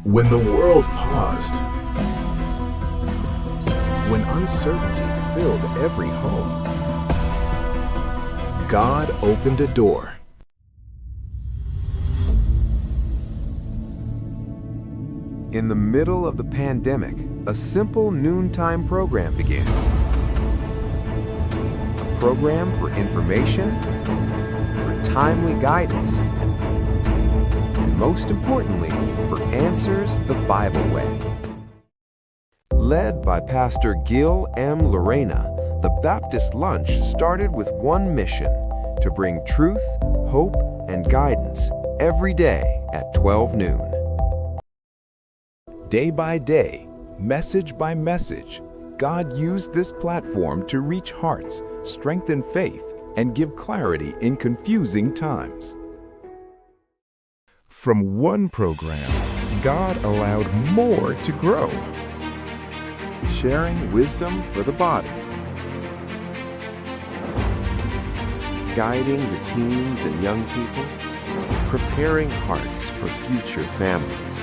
When the world paused, when uncertainty filled every home, God opened a door. In the middle of the pandemic, a simple noontime program began. A program for information, for timely guidance, and most importantly, for answers the Bible way. Led by Pastor Gil M. Lorena, the Baptist Lunch started with one mission: to bring truth, hope, and guidance every day at 12 noon. Day by day, message by message, God used this platform to reach hearts, strengthen faith, and give clarity in confusing times. From one program, God allowed more to grow. Sharing wisdom for the body. Guiding the teens and young people. Preparing hearts for future families.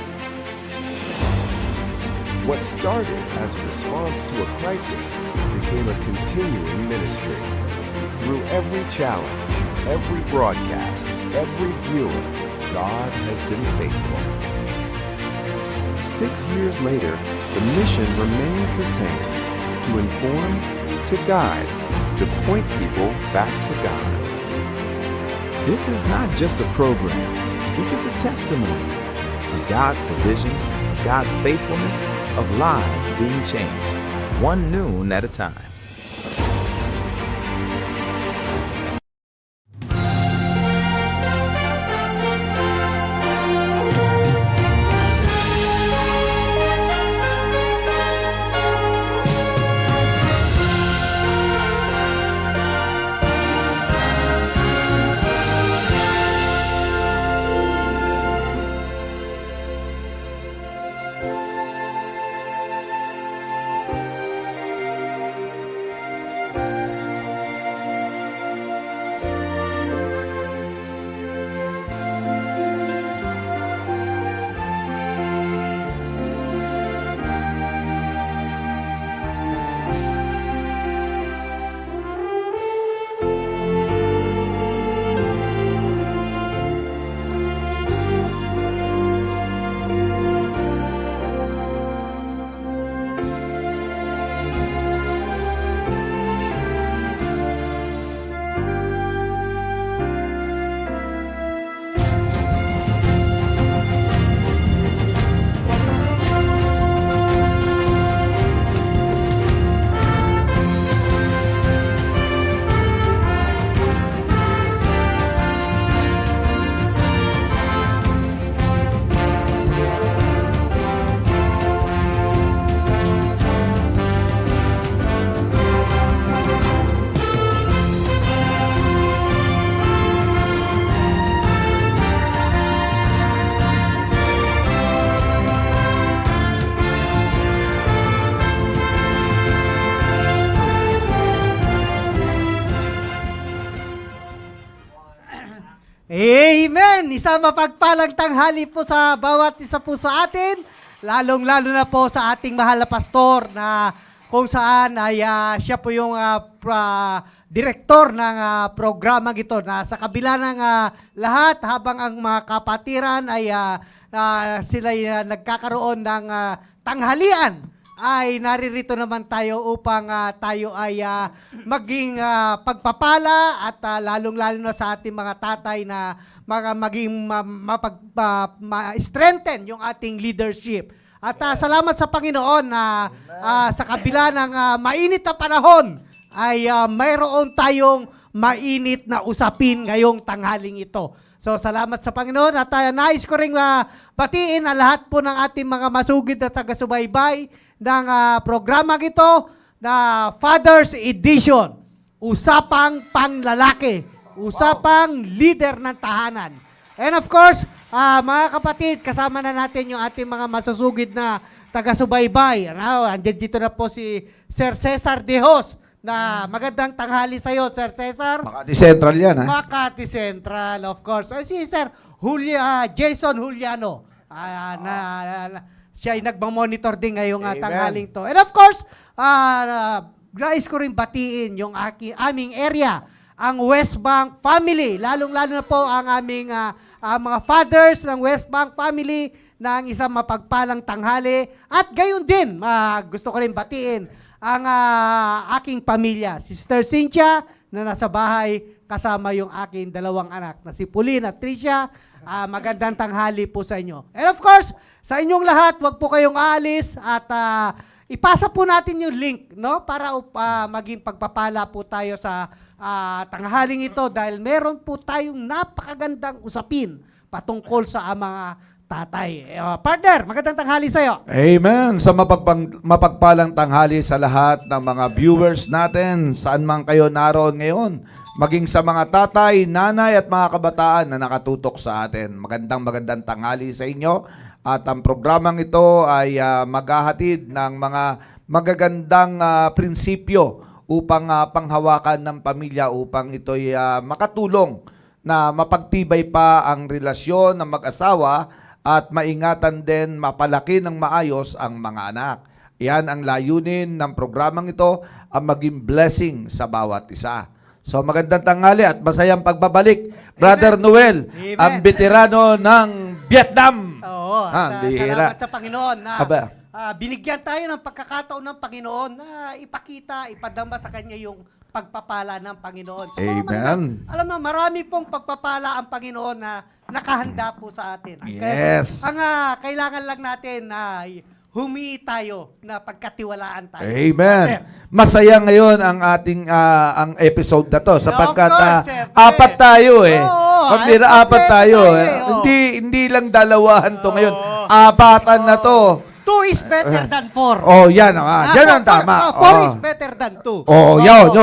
What started as a response to a crisis became a continuing ministry. Through every challenge, every broadcast, every viewer, God has been faithful. 6 years later, the mission remains the same: to inform, to guide, to point people back to God. This is not just a program. This is a testimony of God's provision, of God's faithfulness, of lives being changed, one noon at a time. Amen! Isang mapagpalang tanghali po sa bawat isa po sa atin, lalong-lalo na po sa ating mahal na pastor na kung saan ay siya po yung direktor ng programang ito na sa kabila ng lahat habang ang mga kapatiran ay sila nagkakaroon ng tanghalian ay naririto naman tayo upang tayo ay maging pagpapala at lalong-lalo na sa ating mga tatay na maging ma-strengthen yung ating leadership. At salamat sa Panginoon na sa kabila ng mainit na panahon ay mayroon tayong mainit na usapin ngayong tanghaling ito. So salamat sa Panginoon at nais ko ring batiin ang lahat po ng ating mga masugid at taga-subaybay ng programang ito na Father's Edition. Usapang panglalaki, usapang leader ng tahanan. And of course, mga kapatid, kasama na natin yung ating mga masusugid na taga-subaybay. Andiyan dito na po si Sir Cesar Dejos na magandang tanghali sa iyo, Sir Cesar. Makati Central yan, ha? Makati Central, of course. Si Sir Jason Juliano. Siya ay nagmamonitor din ngayong Amen. tanghaling to. And of course, nais ko rin batiin yung aming area, ang West Bank family. Lalong-lalo na po ang aming mga fathers ng West Bank family ng isang mapagpalang tanghali. At gayon din, gusto ko rin batiin ang aking pamilya. Sister Cynthia na nasa bahay kasama yung aking 2 anak na si Pauline at Tricia. Magandang tanghali po sa inyo. And of course, sa inyong lahat, wag po kayong aalis at ipasa po natin yung link, no, para maging pagpapala po tayo sa tanghaling ito dahil meron po tayong napakagandang usapin patungkol sa mga tatay. Partner, magandang tanghali sa'yo. Amen. Sa mapagpalang tanghali sa lahat ng mga viewers natin, saan man kayo naroon ngayon, maging sa mga tatay, nanay at mga kabataan na nakatutok sa atin. Magandang tanghali sa inyo. At ang programang ito ay maghahatid ng mga magagandang prinsipyo upang panghawakan ng pamilya upang ito'y makatulong na mapagtibay pa ang relasyon ng mag-asawa at maingatan din mapalaki ng maayos ang mga anak. Yan ang layunin ng programang ito, ang maging blessing sa bawat isa. So magandang tanghali at masayang pagbabalik, Brother Noel, Amen. ang veterano ng Vietnam. Oo, Bihira. salamat sa Panginoon na Aba. binigyan tayo ng pagkakataon ng Panginoon na ipakita, ipadama sa Kanya yung pagpapala ng Panginoon. So, Amen. alam mo, marami pong pagpapala ang Panginoon na nakahanda po sa atin. Yes. Ang kailangan lang natin ay humingi tayo na pagkatiwalaan tayo. Amen. Masaya ngayon ang ating ang episode na to sapagkat Of course, siyempre. apat tayo eh. Oo, Pambira, ay, apat tayo tayo eh. eh, oo. Hindi lang dalawahan to ngayon. Oo. Apatan na to. 2 is better than 4. Oh, yan yan ang tama. 4 is better than 2. Oh, yun.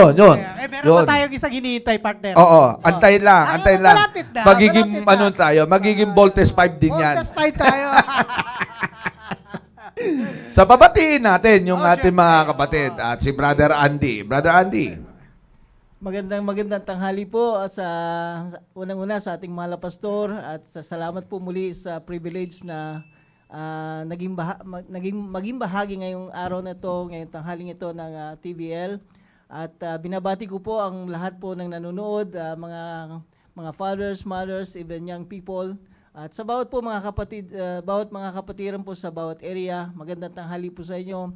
Meron pa tayong isang hinihintay, partner. Oo, antayin lang. Malapit na, Magiging malapit na. tayo, magiging voltage 5 din yan. Voltage tayo tayo. Sa babatiin natin yung Oh, ating syempre. mga kapatid at si Brother Andy. Brother Andy. Magandang tanghali po unang-una sa ating mahal na pastor at salamat po muli sa privilege na maging bahagi ngayong araw na ito, ngayong tanghaling ito ng TVL. At binabati ko po ang lahat po ng nanonood, mga fathers, mothers, even young people. At sa bawat po mga kapatid, bawat mga kapatiran po sa bawat area, magandang tanghali po sa inyo.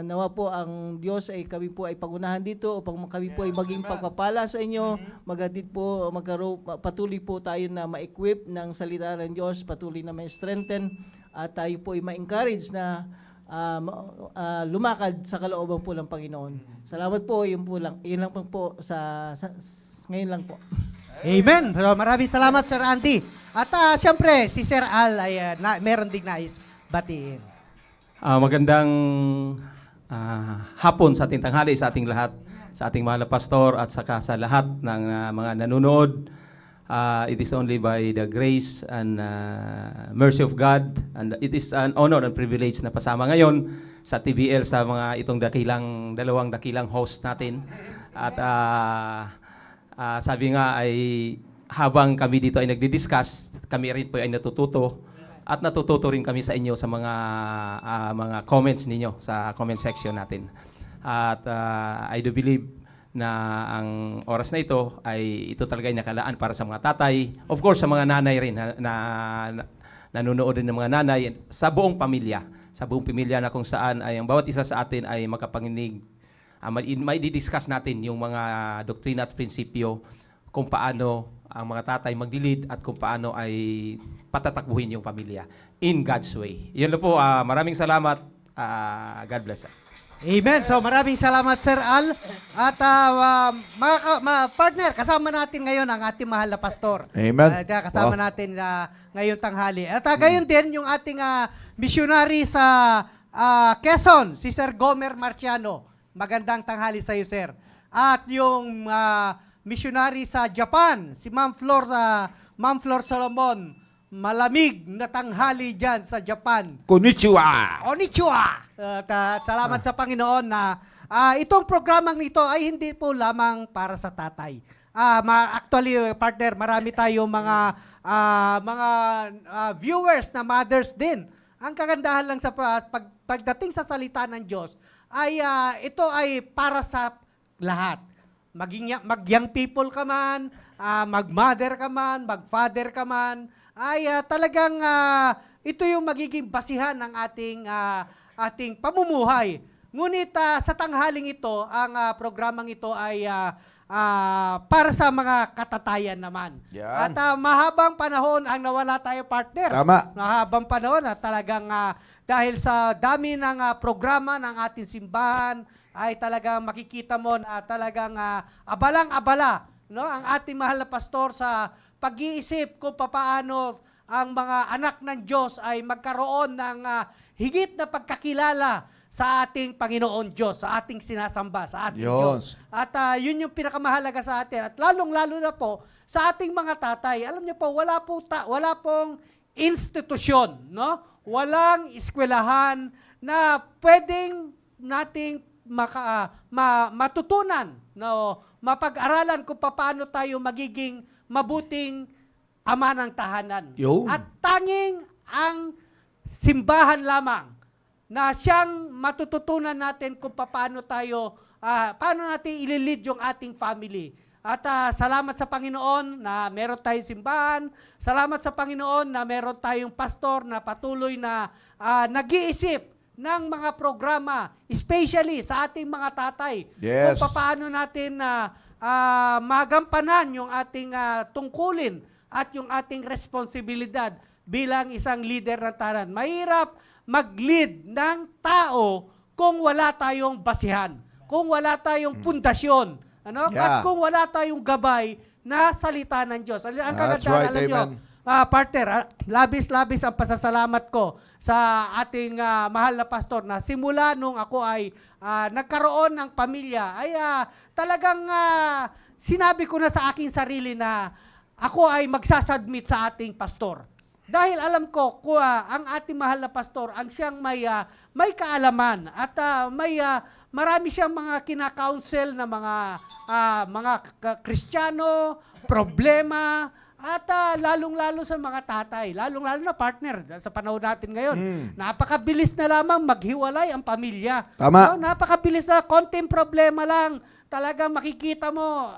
Nawa po ang Diyos ay kami po ay pagunahan dito upang kami po ay maging pagpapala sa inyo. Magadit po, patuloy po tayo na ma-equip ng salita ng Diyos, patuloy na ma-strengthen at tayo po ay ma-encourage na lumakad sa kalooban po ng Panginoon. Salamat po, yun lang po ngayon lang po. Amen. So, maraming salamat, Sir Andy. At siyempre, si Sir Al ay meron ding nais batiin. Magandang hapon sa ating tanghali, sa ating lahat, sa ating mahal na pastor at saka sa lahat ng mga nanonood. It is only by the grace and mercy of God, and it is an honor and privilege na pasama ngayon sa TVL sa mga itong dalawang dakilang host natin. At sabi nga ay habang kami dito ay nagdi-discuss, kami rin po ay natututo at natututo rin kami sa inyo sa mga comments ninyo sa comment section natin. At I do believe na ang oras na ito ay ito talaga ay nakalaan para sa mga tatay. Of course, sa mga nanay rin na nanonood din ng mga nanay sa buong pamilya. Sa buong pamilya na kung saan ay ang bawat isa sa atin ay makapanginig. May di-discuss natin yung mga doktrina at prinsipyo kung paano ang mga tatay magdilid at kung paano ay patatakbuhin yung pamilya in God's way. Yun lang po. Maraming salamat. God bless. Amen. So maraming salamat, Sir Al. At mga partner, kasama natin ngayon ang ating mahal na pastor. Amen. Kasama natin ngayong tanghali. At gayon din yung ating missionary sa Quezon, si Sir Gomer Marciano. Magandang tanghali sa iyo, Sir. At yung missionary sa Japan, si Ma'am Flor Solomon. Malamig na tanghali dyan sa Japan. Konnichiwa. Konnichiwa! At salamat sa Panginoon na itong programang nito ay hindi po lamang para sa tatay. Actually, partner, marami tayong mga viewers na mothers din. Ang kagandahan lang sa pagdating sa salita ng Diyos ay ito ay para sa lahat. Mag-young people ka man, mag-mother ka man, mag-father ka man, ay talagang ito yung magiging basihan ng ating pamumuhay. Ngunit sa tanghaling ito, ang programang ito ay para sa mga katatayan naman. Yan. At mahabang panahon ang nawala tayo, partner. Tama. Mahabang panahon at talagang dahil sa dami ng programa ng ating simbahan, ay talagang makikita mo na talagang abalang-abala, no, ang ating mahal na pastor sa pag-iisip kung paano ang mga anak ng Diyos ay magkaroon ng higit na pagkakilala sa ating Panginoon Diyos, sa ating sinasamba, sa ating Diyos. At yun yung pinakamahalaga sa atin. At lalong-lalo na po sa ating mga tatay. Alam niyo po, wala pong institusyon, no? Walang eskwelahan na pwedeng nating matutunan, no? Mapag-aralan kung paano tayo magiging mabuting ama ng tahanan. Yun. At tanging ang simbahan lamang na siyang matututunan natin kung paano natin ililid yung ating family. At salamat sa Panginoon na meron tayong simbahan. Salamat sa Panginoon na meron tayong pastor na patuloy na nag-iisip ng mga programa, especially sa ating mga tatay. Yes. Kung paano natin magampanan yung ating tungkulin at yung ating responsibilidad bilang isang leader ng tahanan. Mahirap mag-lead ng tao kung wala tayong basihan, kung wala tayong pundasyon, ano? At kung wala tayong gabay na salita ng Diyos. Ang That's kagandahan, right, alam nyo, amen. partner, labis-labis ang pasasalamat ko sa ating mahal na pastor na simula nung ako ay nagkaroon ng pamilya, ay talagang sinabi ko na sa aking sarili na ako ay magsasubmit sa ating pastor. Dahil alam ko ang ating mahal na pastor ang siyang may kaalaman at marami siyang mga kinakounsel na mga Kristiyano, problema, at lalong-lalo sa mga tatay, lalong-lalo na partner sa panahon natin ngayon. Napakabilis na lamang maghiwalay ang pamilya. Tama. No? Napakabilis na konting problema lang. Talagang makikita mo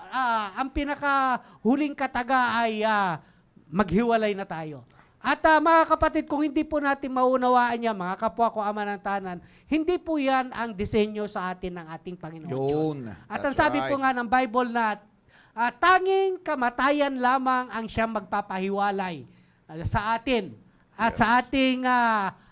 ang pinakahuling kataga ay maghiwalay na tayo. At mga kapatid, kung hindi po natin maunawaan yan, mga kapwa ko ama ng tahanan, hindi po yan ang disenyo sa atin ng ating Panginoon Diyos. At ang sabi po nga ng Bible na tanging kamatayan lamang ang siyang magpapahiwalay sa atin at sa ating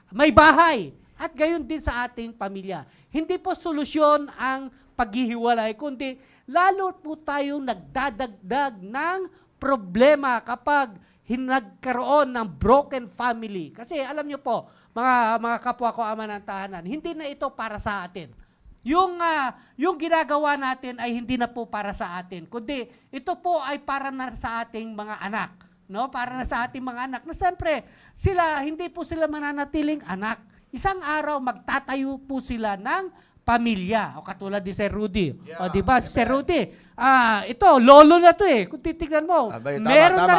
may bahay at gayon din sa ating pamilya. Hindi po solusyon ang paghihiwalay, kundi lalo po tayong nagdadagdag ng problema kapag nagkaroon ng broken family. Kasi alam niyo po, mga kapwa ko ama ng tahanan, hindi na ito para sa atin. Yung ginagawa natin ay hindi na po para sa atin, kundi ito po ay para na sa ating mga anak, no? Para na sa ating mga anak. Na siyempre, hindi po sila mananatiling anak. Isang araw magtatayo po sila ng pamilya. O katulad ni Sir Rudy. O di ba, Sir Rudy, ito lolo na to eh. Kung titignan mo, meron na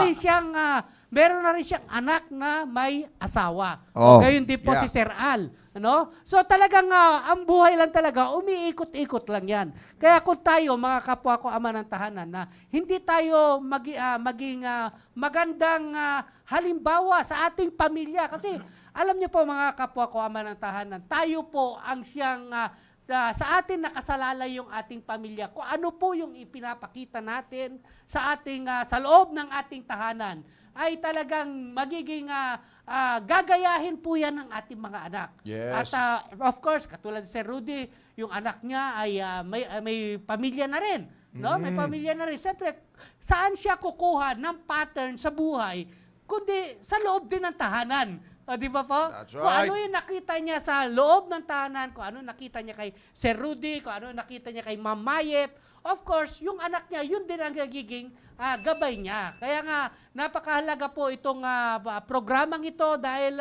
rin siyang anak na may asawa. Oh, O gayon din po si Sir Al. Ano? So talagang ang buhay lang talaga, umiikot-ikot lang yan. Kaya kung tayo, mga kapwa ko ama ng tahanan, na hindi tayo maging magandang halimbawa sa ating pamilya. Kasi alam niyo po mga kapwa ko ama ng tahanan, tayo po ang siyang sa atin nakasalalay yung ating pamilya. Kung ano po yung ipinapakita natin sa ating sa loob ng ating tahanan, ay talagang magiging gagayahin po yan ng ating mga anak. Yes. At of course, katulad si Sir Rudy, yung anak niya ay may pamilya na rin. No? May pamilya na rin. Siyempre, saan siya kukuha ng pattern sa buhay, kundi sa loob din ng tahanan. Di ba po? That's Kung right. ano yung nakita niya sa loob ng tahanan, kung ano nakita niya kay Sir Rudy, kung ano nakita niya kay Ma'am Mayet, of course, yung anak niya, yun din ang nagiging gabay niya. Kaya nga, napakahalaga po itong programang ito dahil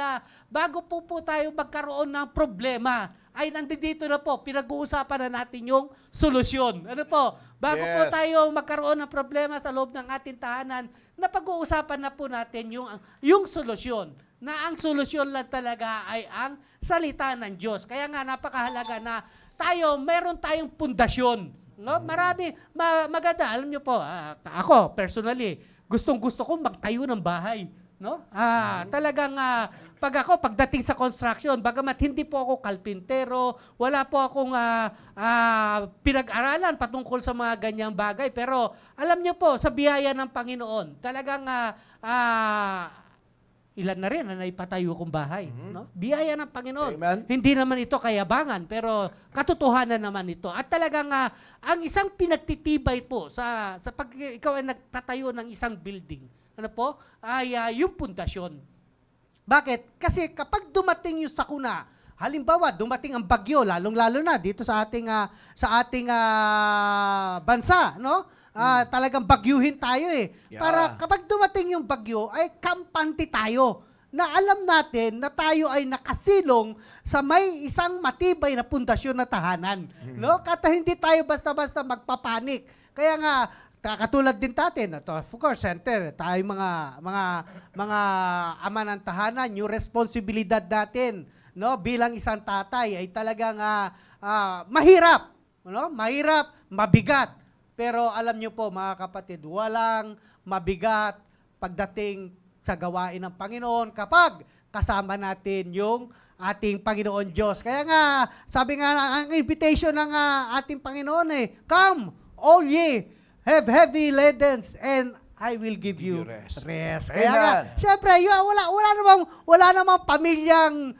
bago po tayo magkaroon ng problema, ay nandito na po, pinag-uusapan na natin yung solusyon. Ano po? Bago po Yes. tayo magkaroon ng problema sa loob ng ating tahanan, napag-uusapan na po natin yung solusyon. Na ang solusyon lang talaga ay ang salita ng Diyos. Kaya nga napakahalaga na meron tayong pundasyon. No? Marami, maganda. Alam niyo po, ako personally, gustong-gusto ko magtayo ng bahay. No? Talagang pagdating sa construction, bagamat hindi po ako kalpintero, wala po akong pinag-aralan patungkol sa mga ganyang bagay. Pero alam niyo po, sa biyaya ng Panginoon, talagang ilan na rin na naipatayo kong bahay. No? Biyaya ng Panginoon. Amen. Hindi naman ito kayabangan, pero katotohanan naman ito. At talagang ang isang pinagtitibay po sa pag ikaw ay nagtatayo ng isang building, ano po, ay yung pundasyon. Bakit? Kasi kapag dumating yung sakuna, halimbawa, dumating ang bagyo, lalong-lalo na dito sa ating bansa, no? Talagang bagyuhin tayo eh. Yeah. Para kapag dumating yung bagyo, ay kampante tayo. Na alam natin na tayo ay nakasilong sa may isang matibay na pundasyon na tahanan. No? Kata hindi tayo basta-basta magpapanik. Kaya nga, katulad din natin, of course, center, tayo mga ama ng tahanan, yung responsibilidad natin, no, bilang isang tatay ay talagang mahirap, no? Mahirap, mabigat. Pero alam niyo po mga kapatid, walang mabigat pagdating sa gawain ng Panginoon kapag kasama natin yung ating Panginoon Diyos. Kaya nga, sabi nga, ang invitation ng ating Panginoon come, all ye, have heavy ladens, and I will give you rest. Kaya Amen. nga, syempre, wala namang pamilyang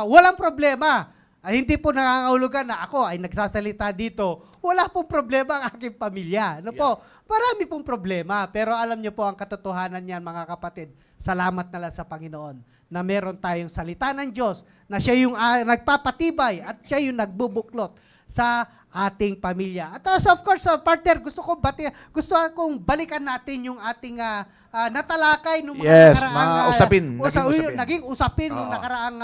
walang problema. Hindi po nangangahulugan na ako ay nagsasalita dito. Wala pong problema ang aking pamilya. Ano po? Marami pong problema. Pero alam niyo po ang katotohanan niyan, mga kapatid. Salamat na lang sa Panginoon na meron tayong salita ng Diyos na siya yung nagpapatibay at siya yung nagbubuklot sa ating pamilya. At of course, partner, gusto akong balikan natin yung ating natalakay nung mga Yes, nakaraang mga usapin. naging usapin nung Oo. nakaraang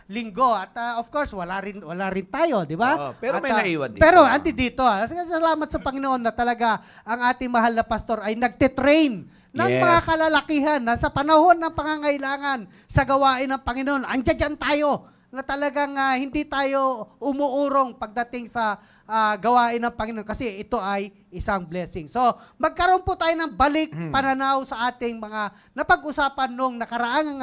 linggo. At of course, wala rin tayo, di ba? Oo, pero At, may naiwan dito. Pero andi dito. Salamat sa Panginoon na talaga ang ating mahal na pastor ay nagte-train ng Yes. mga kalalakihan na sa panahon ng pangangailangan sa gawain ng Panginoon. Andiyan tayo na talagang hindi tayo umuurong pagdating sa gawain ng Panginoon kasi ito ay isang blessing. So, magkaroon po tayo ng balik pananaw sa ating mga napag-usapan nung nakaraang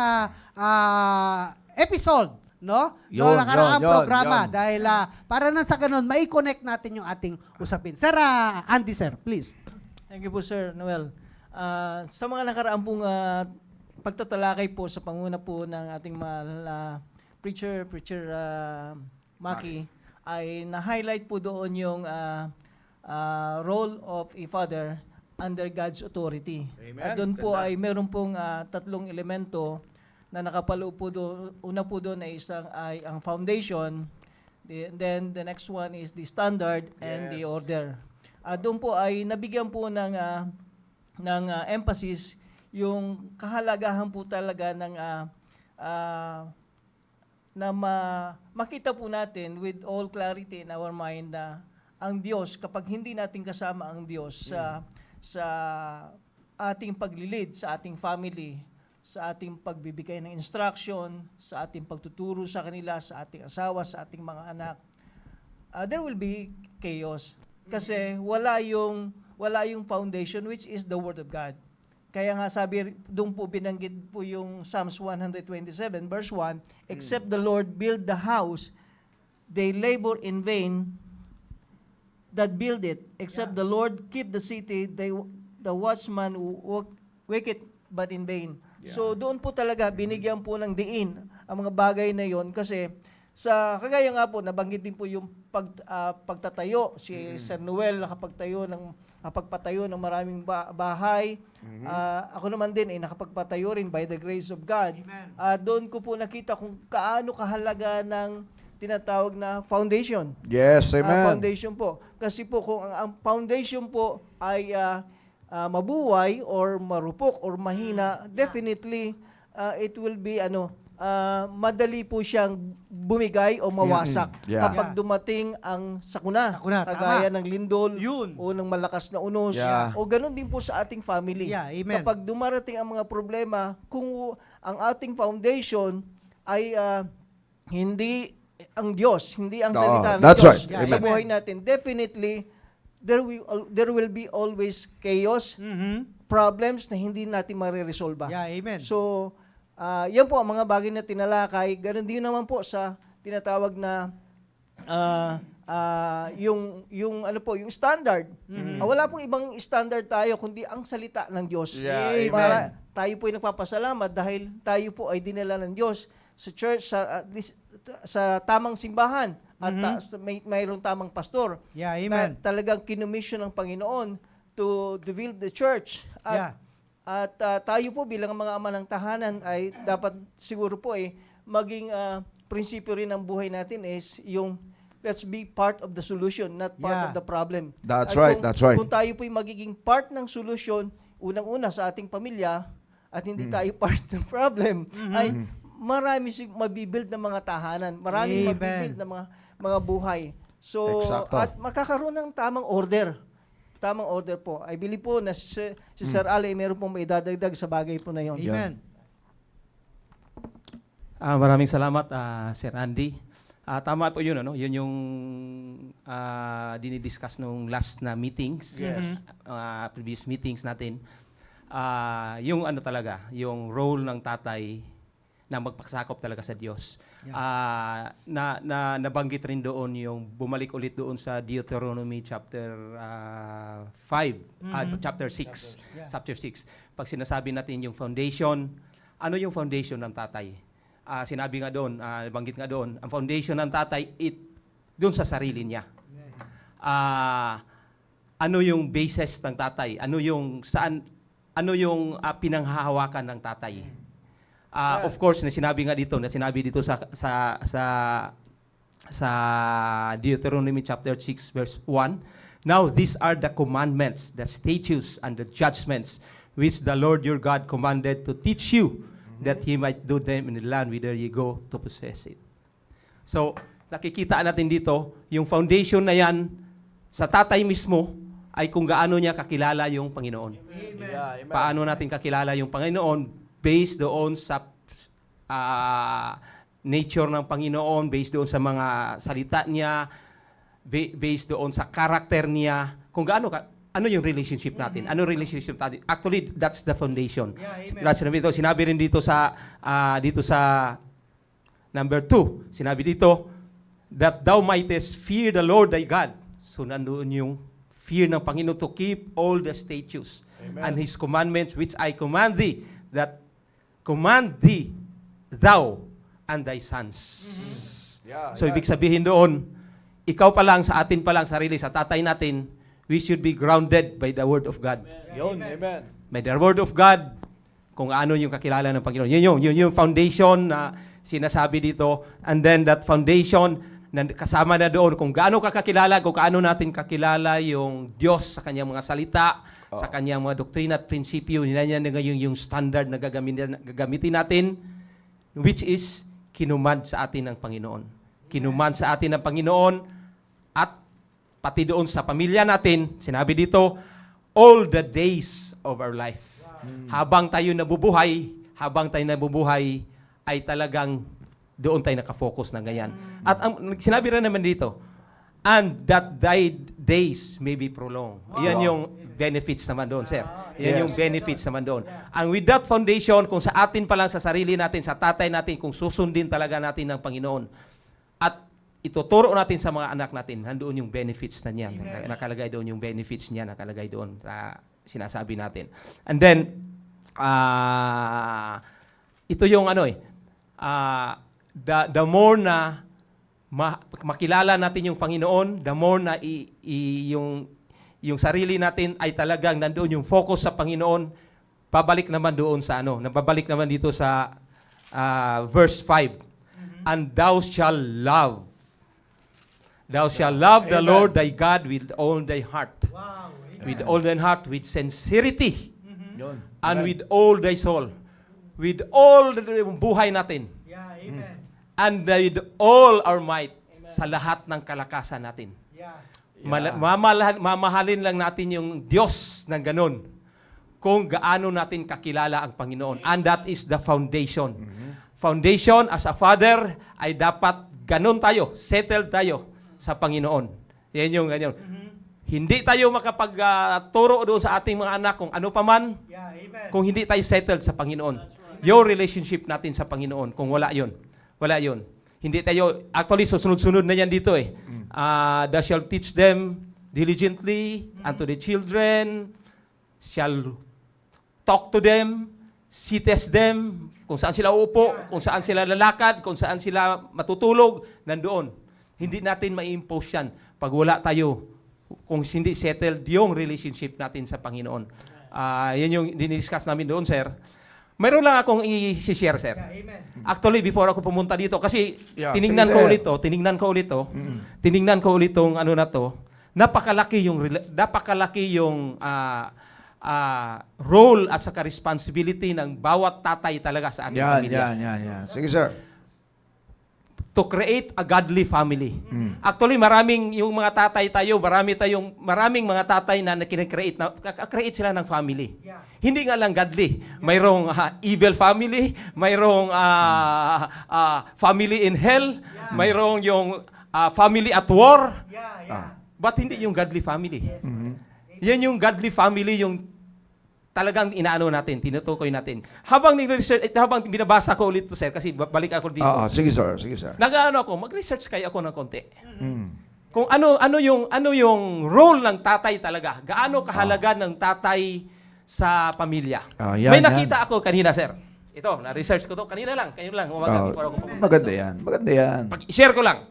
episode, no? Yun, Noong nakaraang yun, programa yun. dahil para na sa ganun, mai-connect natin yung ating usapin. Sir, Andy, sir, please. Thank you po, Sir Noel. Sa mga nakaraang pong pagtatalakay po sa panguna po ng ating mahal Preacher Maki, ay na-highlight po doon yung role of a father under God's authority. Amen. At doon po Ganda. ay meron pong tatlong elemento na nakapaloob po doon. Una po doon ay ang foundation, then the next one is the standard and the Yes. order. Doon po ay nabigyan po ng emphasis yung kahalagahan po talaga ng makita po natin with all clarity in our mind na ang Diyos, kapag hindi natin kasama ang Diyos sa ating paglilid, sa ating family, sa ating pagbibigay ng instruction, sa ating pagtuturo sa kanila, sa ating asawa, sa ating mga anak, there will be chaos. Kasi wala yung foundation, which is the Word of God. Kaya nga sabi, doon po binanggit po yung Psalms 127 verse 1, except the Lord build the house, they labor in vain that build it. Except the Lord keep the city, the watchman wake it but in vain. So doon po talaga binigyan po ng diin ang mga bagay na yon kasi sa kagaya nga po nabanggit din po yung pagtatayo si Sir Noel nakapagpatayo ng maraming bahay. Ako naman din ay nakapagpatayo rin by the grace of God. Doon ko po nakita kung kaano kahalaga ng tinatawag na foundation. Yes, amen. Foundation po. Kasi po kung ang foundation po ay mabuway or marupok or mahina, definitely it will be madali po siyang bumigay o mawasak Yeah. kapag dumating ang sakuna, Sakuna, kagaya tama. ng lindol Yun. o ng malakas na unos Yeah. o ganun din po sa ating family. Yeah, amen. Kapag dumarating ang mga problema, kung ang ating foundation ay hindi ang Diyos, hindi ang Oo, salita ng that's Diyos right. sa Amen. buhay natin, definitely there will be always chaos, problems na hindi natin mariresolba. Yeah, amen. So, yan po ang mga bagay na tinalakay. Ganon din naman po sa tinatawag na yung standard. Wala pong ibang standard tayo kundi ang salita ng Diyos. Yeah, Para tayo po ay nagpapasalamat dahil tayo po ay dinala ng Diyos sa church, sa tamang simbahan at mayroong tamang pastor. Yeah, Na amen. talagang kinumission ng Panginoon to build the church. Yeah. At tayo po bilang mga ama ng tahanan ay dapat siguro po maging prinsipyo rin ng buhay natin is yung let's be part of the solution, not part Yeah. of the problem. That's At right, that's right. Kung tayo po magiging part ng solution, unang-una sa ating pamilya at hindi tayo part ng problem, ay marami mabibuild na mga tahanan, marami Amen. mabibuild na mga buhay. So, Eksakto. at makakaroon ng tamang order. Tamang order po. I believe po na si Sir Ali meron pong maidadagdag sa bagay po na yon. Amen. Maraming salamat, Sir Andy. Tama po yun, ano? Yun yung dinidiscuss nung last na meetings, previous meetings natin. Yung ano talaga, yung role ng tatay na magpaksakop talaga sa Diyos. Nabanggit rin doon yung bumalik ulit doon sa Deuteronomy chapter 5, chapter 6. Chapter 6. Pag sinasabi natin yung foundation, ano yung foundation ng tatay? Sinabi nga doon, nabanggit nga doon, ang foundation ng tatay, doon sa sarili niya. Ano yung basis ng tatay? Ano yung pinanghahawakan ng tatay? Of course, sinabi dito sa Deuteronomy chapter 6 verse 1, now these are the commandments, the statutes and the judgments which the Lord your God commanded to teach you, that He might do them in the land whither ye go to possess it. So, nakikita natin dito, yung foundation na yan, sa tatay mismo, ay kung gaano niya kakilala yung Panginoon. Yeah, amen. Paano natin kakilala yung Panginoon based doon sa nature ng Panginoon, based doon sa mga salita niya, based doon sa character niya, kung gaano ano yung relationship natin? Ano relationship natin? Actually, that's the foundation. That's dito. Sinabi rin dito sa number 2. Sinabi dito that thou mightest fear the Lord thy God. So nandoon yung fear ng Panginoon to keep all the statutes and His commandments which I command thee, that command thee thou and thy sons. So ibig sabihin doon, ikaw pa lang, sa atin pa lang, sarili, sa tatay natin, we should be grounded by the Word of God. Yun, amen. By the Word of God, kung ano yung kakilala ng Panginoon. Yun yung foundation na sinasabi dito. And then that foundation, na kasama na doon kung gaano kakakilala, kung gaano natin kakilala yung Diyos sa kanyang mga salita, sa kanyang mga doktrina at prinsipyo, yan yung standard na gagamitin natin, which is kinumand sa atin ng Panginoon. Kinumand sa atin ng Panginoon at pati doon sa pamilya natin, sinabi dito, all the days of our life. Habang tayo nabubuhay, ay talagang doon tayo nakafocus na ganyan. At sinabi rin naman dito, and that thy days may be prolonged. Yan yung benefits naman doon, sir. Yan yung benefits naman doon. And with that foundation, kung sa atin pa lang, sa sarili natin, sa tatay natin, kung susundin talaga natin ng Panginoon, at ituturo natin sa mga anak natin, nandoon yung benefits na niya. Nakalagay doon yung benefits niya, nakalagay doon sa sinasabi natin. And then, ito yung the more na makilala natin yung Panginoon, the more na yung sarili natin ay talagang nandoon yung focus sa Panginoon, babalik naman doon sa nababalik naman dito sa verse 5. and thou shalt love. Thou shalt love the Amen. Lord thy God with all thy heart. Wow. With all thy heart, with sincerity, Yun. and Amen. with all thy soul. With all the buhay natin. Yeah, amen. And with all our might, sa lahat ng kalakasan natin. Yeah. Mamahalin lang natin yung Diyos ng ganun kung gaano natin kakilala ang Panginoon. And that is the foundation. Foundation, as a father, ay dapat ganun tayo, settled tayo sa Panginoon. Yan yung ganyan. Hindi tayo makapagturo doon sa ating mga anak kung ano pa man, Yeah, amen. kung hindi tayo settled sa Panginoon. Your relationship natin sa Panginoon, kung wala yun. Wala yun. Hindi tayo, actually, susunod-sunod na yan dito eh. Thou shall teach them diligently unto the children, shall talk to them, test them, kung saan sila uupo, kung saan sila lalakad, kung saan sila matutulog, nandoon. Hindi natin ma-impose yan pag wala tayo, kung hindi settled yung relationship natin sa Panginoon. Yan yung diniscuss namin doon, sir. Mayroon lang akong i-share, sir. Yeah, amen. Actually, before ako pumunta dito, kasi Yeah, tiningnan sige, ko sir. ulit to, tiningnan ko ulit tong ano na to, napakalaki yung role at saka responsibility ng bawat tatay talaga sa ating pamilya. Yan. Sige, sir. To create a godly family. Actually, maraming yung mga tatay tayo, maraming mga tatay na create sila ng family. Yeah. Hindi nga lang godly. Mayroong evil family, mayroong family in hell, mayroong yung family at war, Yeah. but hindi yung godly family. Yan yung godly family, yung talagang inaano natin, tinutukoy natin. Habang binabasa ko ulit to, sir, kasi balik ako dito. Oo, sige, sir. Nag-ano ako, mag-research kayo ako ng konti. Kung ano yung role ng tatay talaga. Gaano kahalaga ng tatay sa pamilya. Yan, May nakita ako kanina, sir. Ito, na-research ko to kanina lang, kayo lang, umaga, before ako pumunta. Maganda yan. I-share ko lang.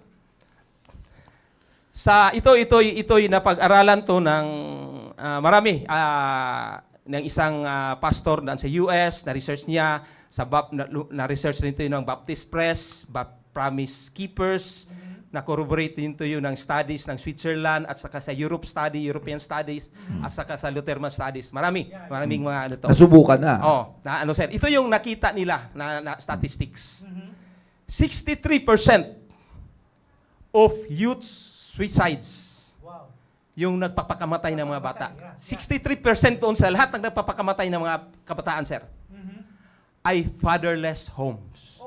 Sa ito'y napag-aralan to ng marami ng isang pastor na sa US, na-research niya na-research rin ito ng Baptist Press, Promise Keepers, na-corroborate din ito yung ng studies ng Switzerland at saka sa European Studies, at saka sa Lutheran Studies. Maraming mga ano to. Nasubukan na. Sir, ito yung nakita nila na statistics. 63% of youth suicides Wow. yung nagpapakamatay ng mga bata. 63% doon sa lahat ng nagpapakamatay ng mga kabataan, sir, ay fatherless homes.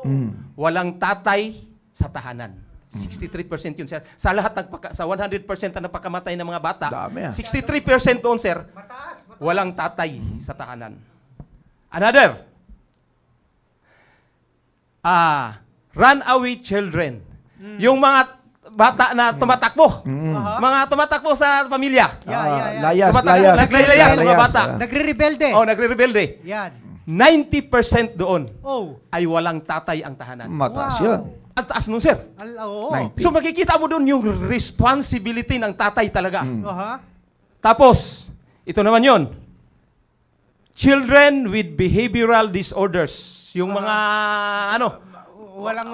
Walang tatay sa tahanan. 63% yun, sir. Sa lahat sa 100% na napakamatay ng mga bata, Dami, 63% doon, sir, walang tatay sa tahanan. Another, runaway children. Yung mga bata na tumatakbo. Mga tumatakbo sa pamilya. Layas. Naglayas mga bata. Nagre-rebelde. Nagre-rebelde. Yan. 90% doon Oh. ay walang tatay ang tahanan. Mataas Wow. yun. Ang taas nun, sir. Oo. 90. So makikita mo doon yung responsibility ng tatay talaga. Aha. Tapos, ito naman yon. Children with behavioral disorders. Yung mga, walang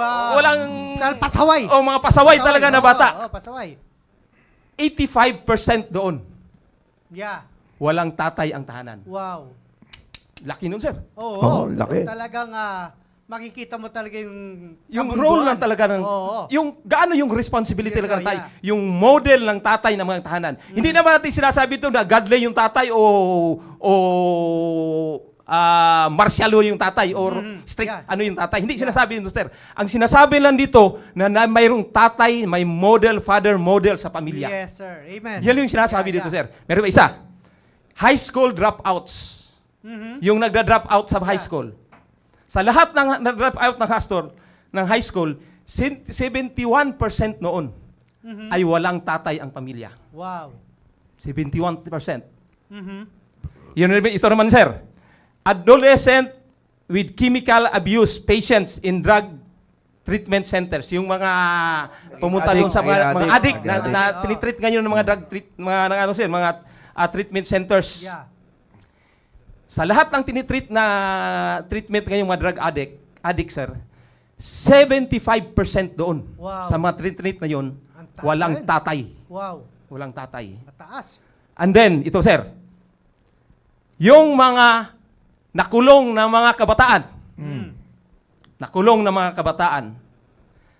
pasaway. mga pasaway talaga na bata. Oo, pasaway. 85% doon. Yeah. Walang tatay ang tahanan. Wow. Laki nun, sir. Oo. laki. Talagang makikita mo talaga yung Role lang talaga ng, Oo. yung gaano yung responsibility Yes, talaga ng tatay. yeah. Yung model ng tatay ng mga tahanan. Hindi naman natin sinasabi ito na godly yung tatay o martial yung tatay or strict Yeah. ano yung tatay. Hindi sinasabi nito, sir. Ang sinasabi lang dito na mayroong tatay, may model, father model sa pamilya. Yes, sir. Amen. Yan yung sinasabi dito, sir. Meron pa isa. High school dropouts. Yung nagda-drop out sa high school. Sa lahat ng nag-drop out ng high school, 71% noon ay walang tatay ang pamilya. Wow. 71%. Ito naman, sir. Adolescent with chemical abuse patients in drug treatment centers. Yung mga pumunta doon sa mga addict na tinitreat ngayon ng mga drug mga treatment centers. Yeah. Sa lahat ng tinitreat na treatment ngayong mga drug addict, sir, 75% doon Wow. sa mga retreat na yon, Ang taas walang rin. tatay. Wow. Walang tatay. Mataas. And then, ito sir, yung mga nakulong na mga kabataan, nakulong na mga kabataan,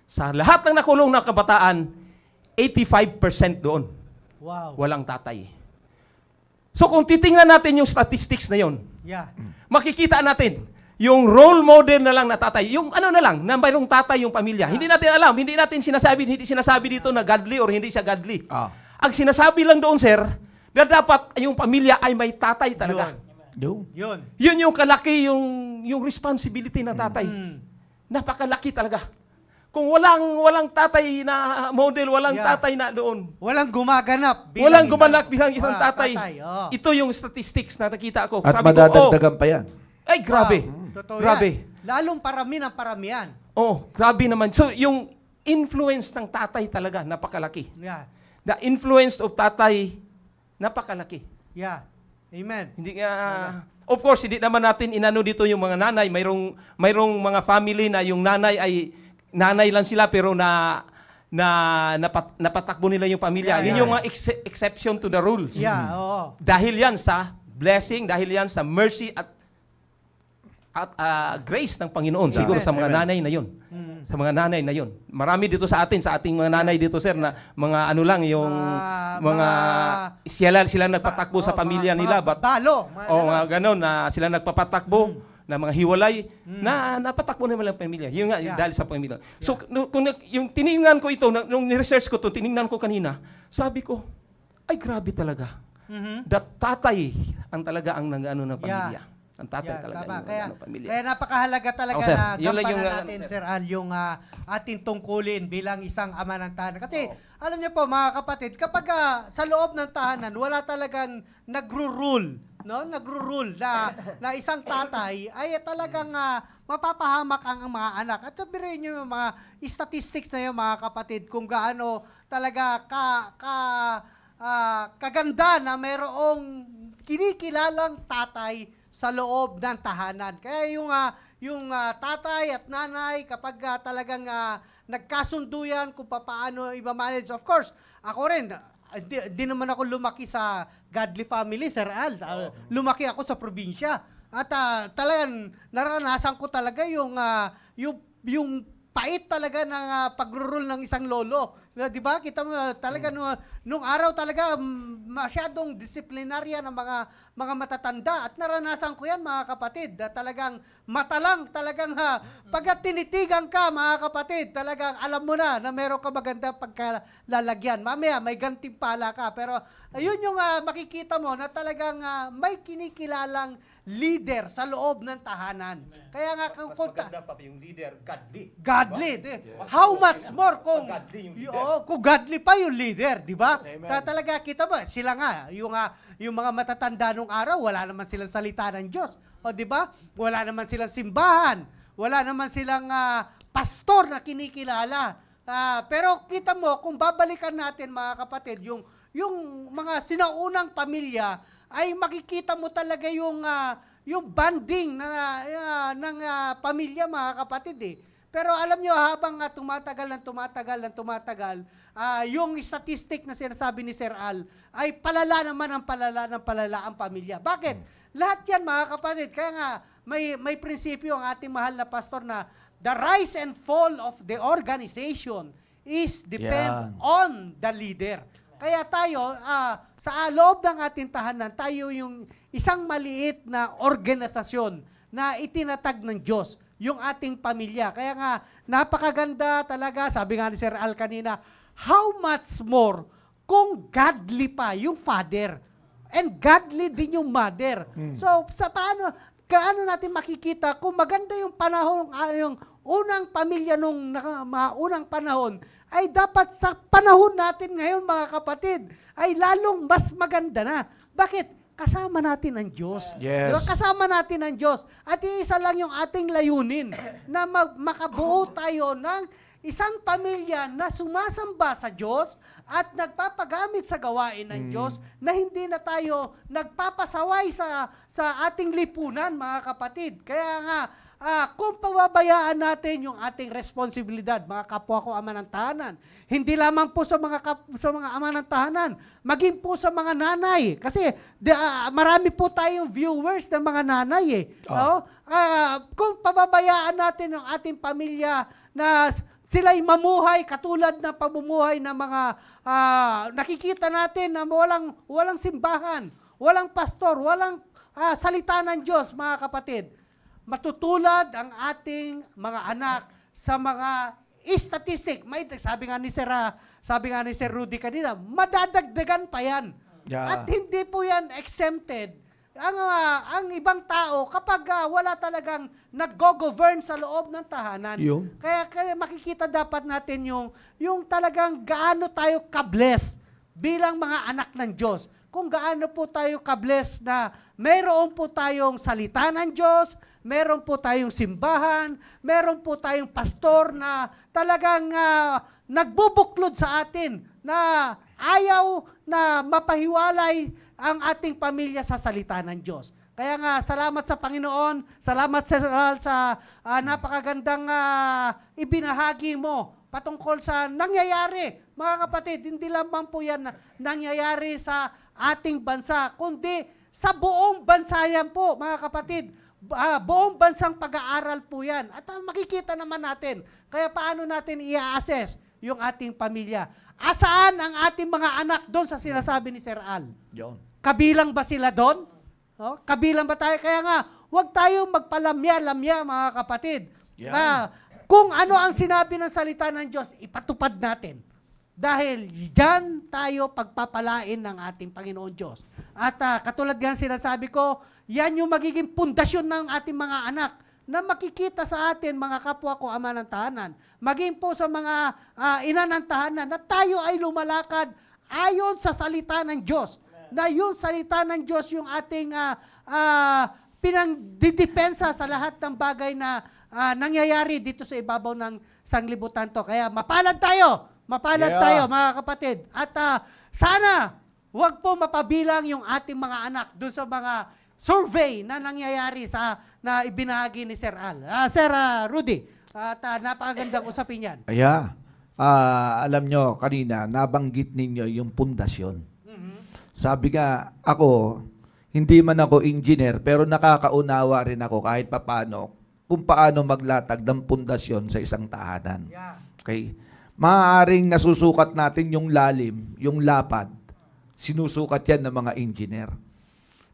sa lahat ng nakulong na kabataan, 85% doon, Wow. walang tatay. So kung titingnan natin yung statistics na yon, Yeah. makikita natin yung role model na lang na tatay, yung ano na lang, na mayroong tatay yung pamilya. Hindi natin alam, hindi natin sinasabi dito na godly or hindi siya godly. Ang sinasabi lang doon, sir, na dapat yung pamilya ay may tatay talaga. Yun. Yun yung kalaki yung responsibility ng tatay. Napakalaki talaga. Kung walang tatay na model, walang Yeah. tatay na doon. Walang gumaganap. Walang gumanak bilang isang Wala, tatay. oo. Ito yung statistics na nakita ko. At Sabi ko, madadagdagan pa yan. ay grabe. Totoo Grabe. yan. Lalong parami ng paramihan. Oh, grabe naman. So, yung influence ng tatay talaga, napakalaki. Yeah. The influence of tatay, napakalaki. Yeah. Amen. Hindi of course, hindi naman natin inano dito yung mga nanay. Mayroong mga family na yung nanay ay nanay lang sila pero napatakbo nila yung pamilya. Yeah, Yun yeah. yung mga exception to the rules. Yeah, oo. Dahil yan sa blessing, dahil yan sa mercy at grace ng Panginoon. Yeah. Siguro sa mga Amen. nanay na yun. Sa mga nanay na yun. Marami dito sa ating mga nanay dito, sir, na mga ano lang, yung mga sila nagpatakbo sa pamilya nila. Mga balo. Mga ganon, na sila nagpapatakbo na mga hiwalay, na napatakbo naman lang pamilya. Yun nga, Yeah. dahil sa pamilya. So, yung tiningnan ko ito, nung research ko ito, tiningnan ko kanina, sabi ko, ay grabe talaga. That tatay ang talaga ang nag-ano ng pamilya. Ang tatay Yeah, talaga tama. ang Kaya, nag-ano ng pamilya. kaya napakahalaga talaga Oh, sir. na Yun lang gampanan yung, natin, sir. Sir Al, yung ating tungkulin bilang isang ama ng tahanan. Kasi, alam niyo po, mga kapatid, kapag sa loob ng tahanan, wala talagang nagro-rule, no? Nagro-rule na isang tatay ay talagang mapapahamak ang mga anak. At sabihin niyo yung mga statistics na yun, mga kapatid, kung gaano talaga kaganda na mayroong kinikilalang tatay sa loob ng tahanan. Kaya yung tatay at nanay, kapag talagang nagkasundo yan kung paano i-manage. Of course, ako rin, di naman ako lumaki sa godly family, Sir Al. Lumaki ako sa probinsya. At talagang naranasan ko talaga yung pait talaga ng pagro-rule ng isang lolo. Di ba? Kita mo talaga nung araw talaga masyadong disiplinarya ng mga matatanda at naranasan ko yan, mga kapatid. Talagang mata lang, talagang pag tinitigan ka, mga kapatid, talagang alam mo na meron ka maganda pagkalalagyan. Mamaya may gantimpala ka, pero ayun yung makikita mo na talagang may kinikilalang leader sa loob ng tahanan. Kaya nga kung pa yung leader, godly. godly. How much more kung godly yung leader. kung godly pa yung leader, di ba? Talaga kita ba sila nga yung mga matatanda nung araw, wala naman silang salita ng Diyos. O di ba? Wala naman silang simbahan. Wala naman silang pastor na kinikilala. Pero kita mo kung babalikan natin, mga kapatid, yung mga sinaunang pamilya ay makikita mo talaga yung bonding ng pamilya, mga kapatid eh. Pero alam nyo, habang tumatagal, yung statistic na sinasabi ni Sir Al, ay palala naman ang palala ang pamilya. Bakit? Lahat yan, mga kapatid. Kaya nga, may prinsipyo ang ating mahal na pastor na the rise and fall of the organization is depend on the leader. Kaya tayo, sa loob ng ating tahanan, tayo yung isang maliit na organisasyon na itinatag ng Diyos, yung ating pamilya. Kaya nga, napakaganda talaga, sabi nga ni Sir Al kanina, how much more kung godly pa yung father and godly din yung mother. So, kaano natin makikita kung maganda yung panahon, yung unang pamilya nung mga unang panahon, ay dapat sa panahon natin ngayon, mga kapatid, ay lalong mas maganda na. Bakit? Kasama natin ang Diyos. Yes. Diba? Kasama natin ang Diyos. At iisa lang yung ating layunin na makabuo tayo ng isang pamilya na sumasamba sa Diyos at nagpapagamit sa gawain ng Diyos na hindi na tayo nagpapasaway sa ating lipunan, mga kapatid. Kaya nga, kung pababayaan natin yung ating responsibilidad, mga kapwa ko ama ng tahanan, hindi lamang po sa sa mga ama ng tahanan, maging po sa mga nanay. Kasi marami po tayong viewers ng mga nanay eh. No? Kung pababayaan natin yung ating pamilya na sila'y mamuhay katulad na pamumuhay ng mga nakikita natin na walang simbahan, walang pastor, walang salita ng Diyos, mga kapatid. Matutulad ang ating mga anak sa mga statistic. Sabi nga ni Sir Rudy kanina, madadagdagan pa yan. Yeah. At hindi po yan exempted. Ang ibang tao, kapag wala talagang nag-go-govern sa loob ng tahanan, kaya makikita dapat natin yung talagang gaano tayo ka-bless bilang mga anak ng Diyos. Kung gaano po tayo ka-bless na mayroon po tayong salita ng Diyos, mayroon po tayong simbahan, mayroon po tayong pastor na talagang nagbubuklod sa atin na ayaw na mapahiwalay ang ating pamilya sa salita ng Diyos. Kaya nga, salamat sa Panginoon, salamat sa napakagandang ibinahagi mo patungkol sa nangyayari. Mga kapatid, hindi lamang po yan nangyayari sa ating bansa, kundi sa buong bansa yan po, mga kapatid. Buong bansang pag-aaral po yan. At makikita naman natin, kaya paano natin i-assess yung ating pamilya. Asaan ang ating mga anak doon sa sinasabi ni Sir Al? Yun. Kabilang ba sila doon? No? Kabilang ba tayo? Kaya nga, huwag tayong magpalamya-lamya, mga kapatid. Kung ano ang sinabi ng salita ng Diyos, ipatupad natin. Dahil diyan tayo pagpapalain ng ating Panginoon Diyos. At katulad nga sinasabi ko, yan yung magiging pundasyon ng ating mga anak na makikita sa atin, mga kapwa ko ama ng tahanan, maging po sa mga ina ng tahanan, na tayo ay lumalakad ayon sa salita ng Diyos. Na yung salita ng Diyos yung ating pinangdidepensa sa lahat ng bagay na nangyayari dito sa ibabaw ng sanglibutan to. Kaya mapalad tayo, mga kapatid. At sana, huwag po mapabilang yung ating mga anak doon sa mga survey na nangyayari na ibinahagi ni Sir Al. Sir Rudy, at napakagandang usapin yan. Alam nyo, kanina, nabanggit ninyo yung pundasyon. Sabi nga, hindi man ako engineer, pero nakakaunawa rin ako kahit papano kung paano maglatag ng pundasyon sa isang tahanan. Okay? Maaaring nasusukat natin yung lalim, yung lapad. Sinusukat yan ng mga engineer.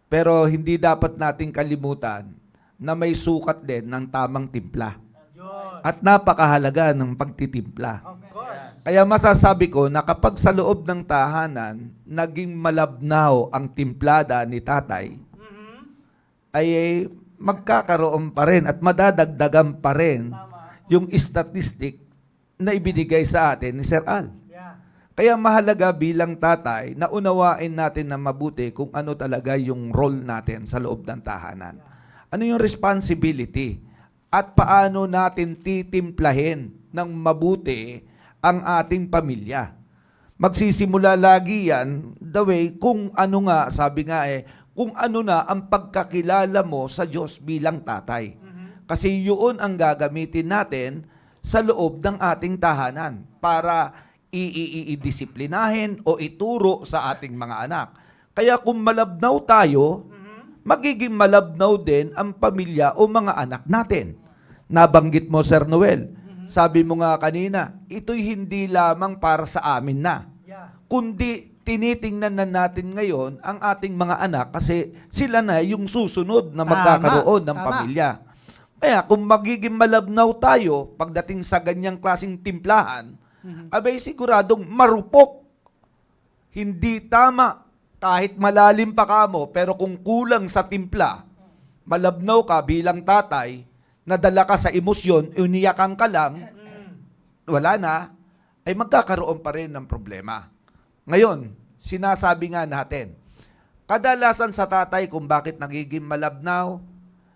Pero hindi dapat nating kalimutan na may sukat din ng tamang timpla. At napakahalaga ng pagtitimpla. Kaya masasabi ko na kapag sa loob ng tahanan, naging malabnaw ang timplada ni tatay, ay magkakaroon pa rin at madadagdagan pa rin yung statistic na ibinigay sa atin ni Sir Al. Kaya mahalaga bilang tatay na unawain natin na mabuti kung ano talaga yung role natin sa loob ng tahanan. Ano yung responsibility? At paano natin titimplahin ng mabuti ang ating pamilya. Magsisimula lagi yan, the way, kung ano nga, sabi nga kung ano na ang pagkakilala mo sa Diyos bilang tatay. Kasi yun ang gagamitin natin sa loob ng ating tahanan para i-disiplinahin o ituro sa ating mga anak. Kaya kung malabnaw tayo, magiging malabnaw din ang pamilya o mga anak natin. Nabanggit mo, Sir Noel, sabi mo nga kanina, ito'y hindi lamang para sa amin na, kundi tinitingnan na natin ngayon ang ating mga anak kasi sila na yung susunod na magkakaroon ng pamilya. Kaya kung magiging malabnaw tayo pagdating sa ganyang klaseng timplahan, abay siguradong marupok. Hindi tama kahit malalim pa kamo, pero kung kulang sa timpla, malabnaw ka bilang tatay, nadala ka sa emosyon, uniyakan ka lang, wala na, ay magkakaroon pa rin ng problema. Ngayon, sinasabi nga natin, kadalasan sa tatay kung bakit nagiging malabnaw,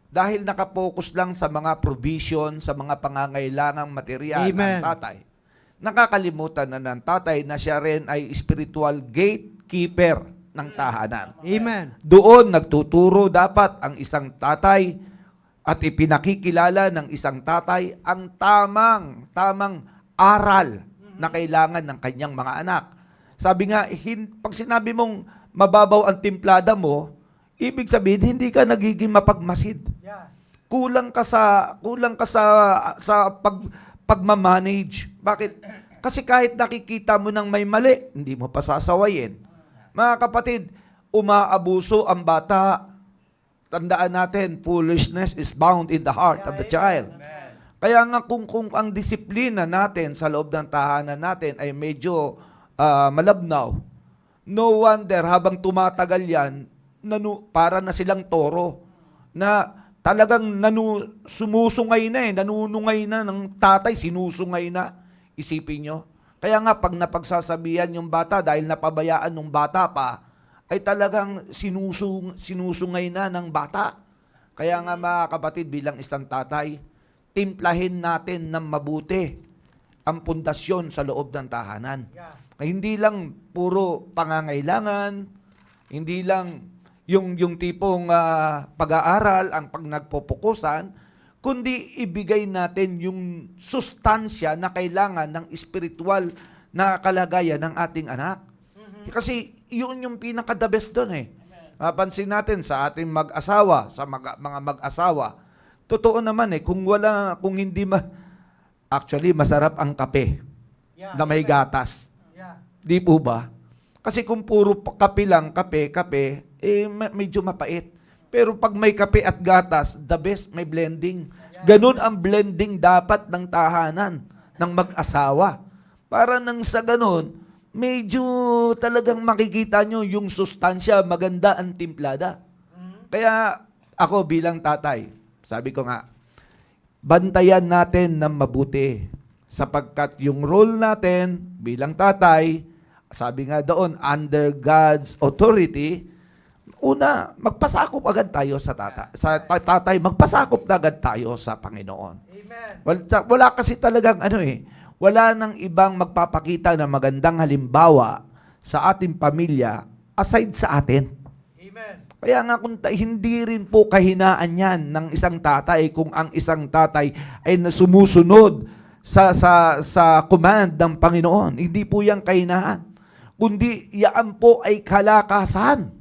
dahil nakapokus lang sa mga provision, sa mga pangangailangang material ng tatay. Nakakalimutan na ng tatay na siya rin ay spiritual gatekeeper ng tahanan. Amen. Doon nagtuturo dapat ang isang tatay at ipinakikilala ng isang tatay ang tamang aral na kailangan ng kanyang mga anak. Sabi nga, pag sinabi mong mababaw ang timplada mo, ibig sabihin hindi ka nagiging mapagmasid. Kulang ka sa pagmamanage. Bakit? Kasi kahit nakikita mo ng may mali, hindi mo pa sasawayin. Mga kapatid, umaabuso ang bata. Tandaan natin, foolishness is bound in the heart of the child. Kaya nga kung ang disiplina natin sa loob ng tahanan natin ay medyo malabnaw, no wonder habang tumatagal yan, para na silang toro na talagang sumusungay na nanunungay na ng tatay, sinusungay na. Isipin nyo. Kaya nga pag napagsasabihan yung bata dahil napabayaan ng bata pa, ay talagang sinusungay na ng bata. Kaya nga mga kapatid, bilang isang tatay, timplahin natin ng mabuti ang pundasyon sa loob ng tahanan. Hindi lang puro pangangailangan, hindi lang yung tipong pag-aaral ang nagpopokusan, kundi ibigay natin yung sustansya na kailangan ng espiritual na kalagayan ng ating anak. Kasi yun yung pinaka-the best doon eh. Pansin natin sa ating mag-asawa, sa mga mag-asawa, totoo naman eh, kung hindi actually masarap ang kape na may gatas. Di po ba? Kasi kung puro kape lang, kape, medyo mapait. Pero pag may kape at gatas, the best, may blending. Ganun ang blending dapat ng tahanan, ng mag-asawa. Para nang sa ganun, medyo talagang makikita nyo yung sustansya, maganda ang timplada. Kaya ako bilang tatay, sabi ko nga, bantayan natin ng mabuti. Sapagkat yung role natin bilang tatay, sabi nga doon, under God's authority, una, magpasakop agad tayo sa tatay, magpasakop na agad tayo sa Panginoon. Amen. Wala kasi talagang wala nang ibang magpapakita ng magandang halimbawa sa ating pamilya aside sa atin. Amen. Kaya nga kung hindi rin po kahinaan yan ng isang tatay kung ang isang tatay ay sumusunod sa command ng Panginoon. Hindi po yan kahinaan. Kundi yan po ay kalakasan.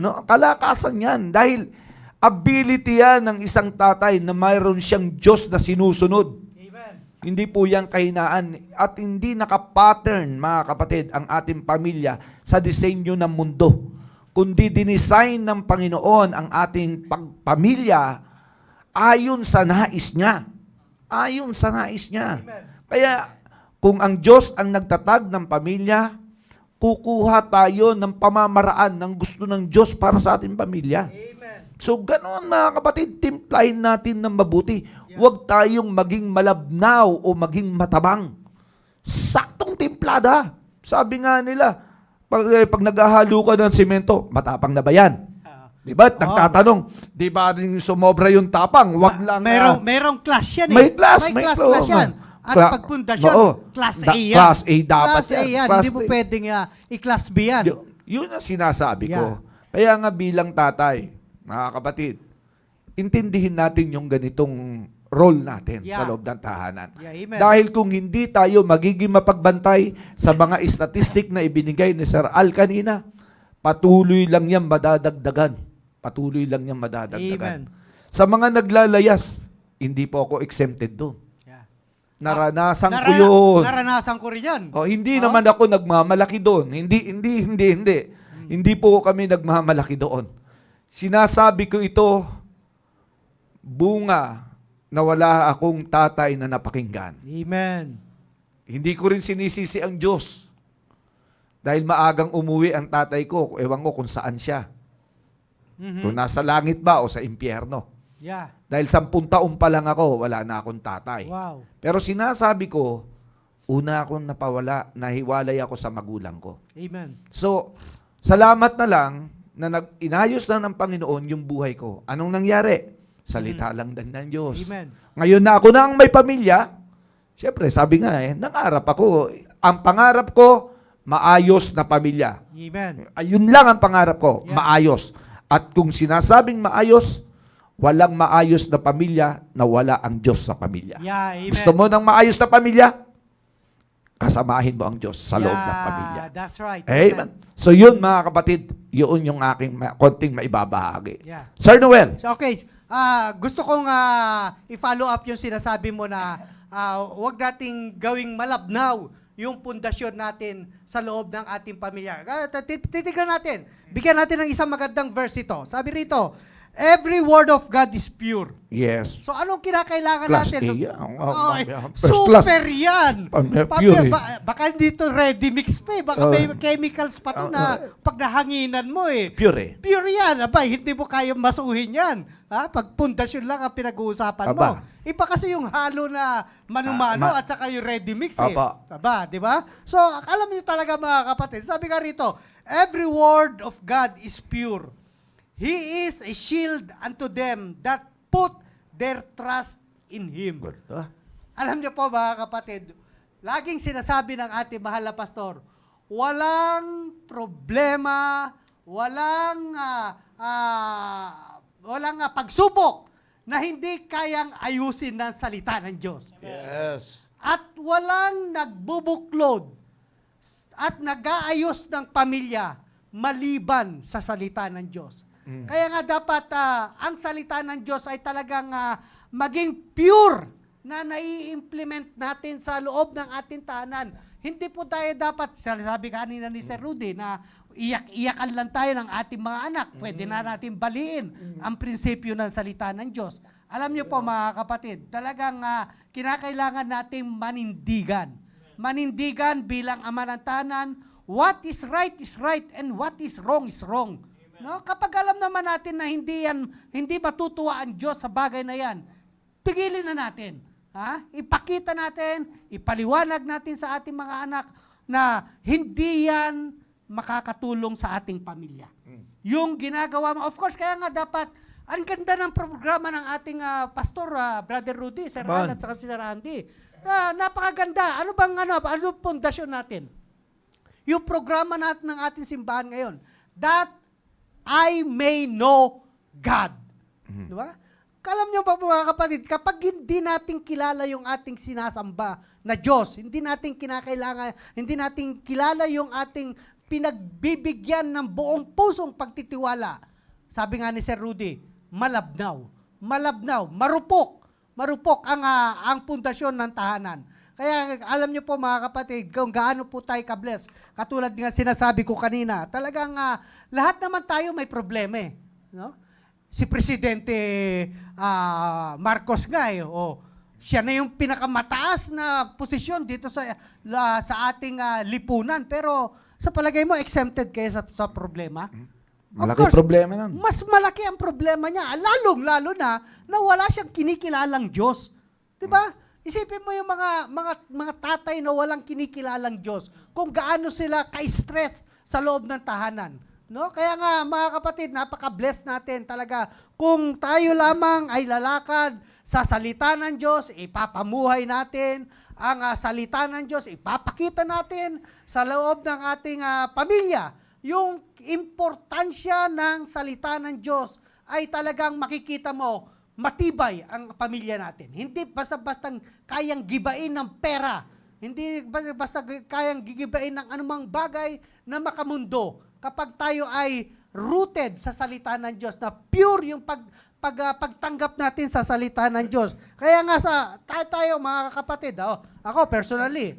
Kalakasan yan. Dahil ability yan ng isang tatay na mayroon siyang Diyos na sinusunod. Amen. Hindi po yan kahinaan. At hindi nakapattern, mga kapatid, ang ating pamilya sa disenyo ng mundo. Kundi dinisign ng Panginoon ang ating pamilya ayon sa nais niya. Ayon sa nais niya. Amen. Kaya kung ang Diyos ang nagtatag ng pamilya, kukuha tayo ng pamamaraan ng gusto ng Diyos para sa ating pamilya. Amen. So, ganoon mga kapatid, timplahin natin ng mabuti. Huwag tayong maging malabnaw o maging matabang. Saktong timplada. Sabi nga nila, pag naghahalo ka ng simento, matapang na ba yan? Diba? Nagtatanong, di ba rin sumobra yung tapang? Wag lang. Merong class yan eh. May class yan. At pagpundasyon, Class A yan. Class A dapat Class A yan. Hindi mo pwedeng i-Class B yan. Yun ang sinasabi ko. Kaya nga bilang tatay, mga kapatid, intindihin natin yung ganitong role natin sa loob ng tahanan. Dahil kung hindi tayo magiging mapagbantay sa mga statistic na ibinigay ni Sir Al kanina, patuloy lang yan madadagdagan. Patuloy lang yan madadagdagan. Amen. Sa mga naglalayas, hindi po ako exempted doon. Naranasan ko yun. Naranasan ko rin yan. Hindi naman ako nagmamalaki doon. Hindi. Hindi po kami nagmamalaki doon. Sinasabi ko ito, bunga na wala akong tatay na napakinggan. Amen. Hindi ko rin sinisisi ang Diyos. Dahil maagang umuwi ang tatay ko, ewan ko kung saan siya. Kung nasa langit ba o sa impyerno. Dahil 10 taon pa lang ako, wala na akong tatay. Wow. Pero sinasabi ko, una akong napawala, nahiwalay ako sa magulang ko. Amen. So, salamat na lang na inayos na ng Panginoon yung buhay ko. Anong nangyari? Salita lang din ng Diyos. Amen. Ngayon na ako na ang may pamilya, siyempre, sabi nga nangarap ako. Ang pangarap ko, maayos na pamilya. Amen. Ayun lang ang pangarap ko, maayos. At kung sinasabing maayos, Walang maayos na pamilya na wala ang Diyos sa pamilya. Yeah, amen. Gusto mo ng maayos na pamilya? Kasamahin mo ang Diyos sa loob ng Yeah, pamilya. that's right. Amen. So yun mga kapatid, yun yung aking konting maibabahagi. Yeah. Sir Noel. So, okay, gusto kong i-follow up yung sinasabi mo na huwag nating gawing malabnaw yung pundasyon natin sa loob ng ating pamilya. Titignan natin. Bigyan natin ng isang magandang verse ito. Sabi rito, every word of God is pure. Yes. So, anong kinakailangan Class natin? A yan. Oh, First class. super yan. Pure eh. Baka dito ready mix pa eh. Baka may chemicals pa to na pag nahanginan mo eh. Pure eh. Pure yan. Abay, hindi mo kaya masuhin yan. Ha? Pag pundasyon lang ang pinag-uusapan mo. Aba. Iba kasi yung halo na manumano at saka yung ready mix eh. Aba. Aba, di ba? So, alam niyo talaga mga kapatid, sabi nga rito, every word of God is pure. He is a shield unto them that put their trust in Him. Good. Ah. Alam niyo po mga kapatid, laging sinasabi ng ating mahal na pastor, walang problema, walang pagsubok na hindi kayang ayusin ng salita ng Diyos. Yes. At walang nagbubuklod at nag-aayos ng pamilya maliban sa salita ng Diyos. Kaya nga dapat ang salita ng Diyos ay talagang maging pure na nai-implement natin sa loob ng ating tahanan. Hindi po tayo dapat, sabi kanina ni Sir Rudy, na iyak-iyakan lang tayo ng ating mga anak. Pwede na natin baliin ang prinsipyo ng salita ng Diyos. Alam niyo po mga kapatid, talagang kinakailangan nating manindigan. Manindigan bilang ama ng tahanan, what is right and what is wrong. No? Kapag alam naman natin na hindi matutuwa ang Diyos sa bagay na yan, pigilin na natin. Ha? Ipakita natin, ipaliwanag natin sa ating mga anak na hindi yan makakatulong sa ating pamilya. Yung ginagawa mo, of course, kaya nga dapat, ang ganda ng programa ng ating pastor, Brother Rudy, Sir Alan, at saka si Sir Andy. Napakaganda. Ano pundasyon natin? Yung programa natin ng ating simbahan ngayon, that I may know God. Di ba? Alam niyo pa mga kapatid, kapag hindi natin kilala yung ating sinasamba na Diyos, hindi natin kilala yung ating pinagbibigyan ng buong pusong pagtitiwala. Sabi nga ni Sir Rudy, malabnaw, marupok ang pundasyon ng tahanan. Kaya alam niyo po mga kapatid, kung gaano po tayo ka-bless. Katulad nga sinasabi ko kanina, talagang lahat naman tayo may problema eh. No? Si Presidente Marcos nga eh, siya na yung pinakamataas na posisyon dito sa ating lipunan. Pero sa palagay mo, exempted kayo sa problema? Malaki problema nun. Mas malaki ang problema niya. Lalong-lalo na wala siyang kinikilalang Diyos. Diba? Isipin mo yung mga tatay na walang kinikilalang Diyos, kung gaano sila ka-stress sa loob ng tahanan. No? Kaya nga, mga kapatid, napaka-bless natin talaga. Kung tayo lamang ay lalakad sa salita ng Diyos, ipapamuhay natin ang salita ng Diyos, ipapakita natin sa loob ng ating pamilya. Yung importansya ng salita ng Diyos ay talagang makikita mo, matibay ang pamilya natin. Hindi basta-bastang kayang gibain ng pera. Hindi basta kayang gigibain ng anumang bagay na makamundo. Kapag tayo ay rooted sa salita ng Diyos, na pure yung pagtanggap natin sa salita ng Diyos. Kaya nga tayo mga kapatid, ako personally,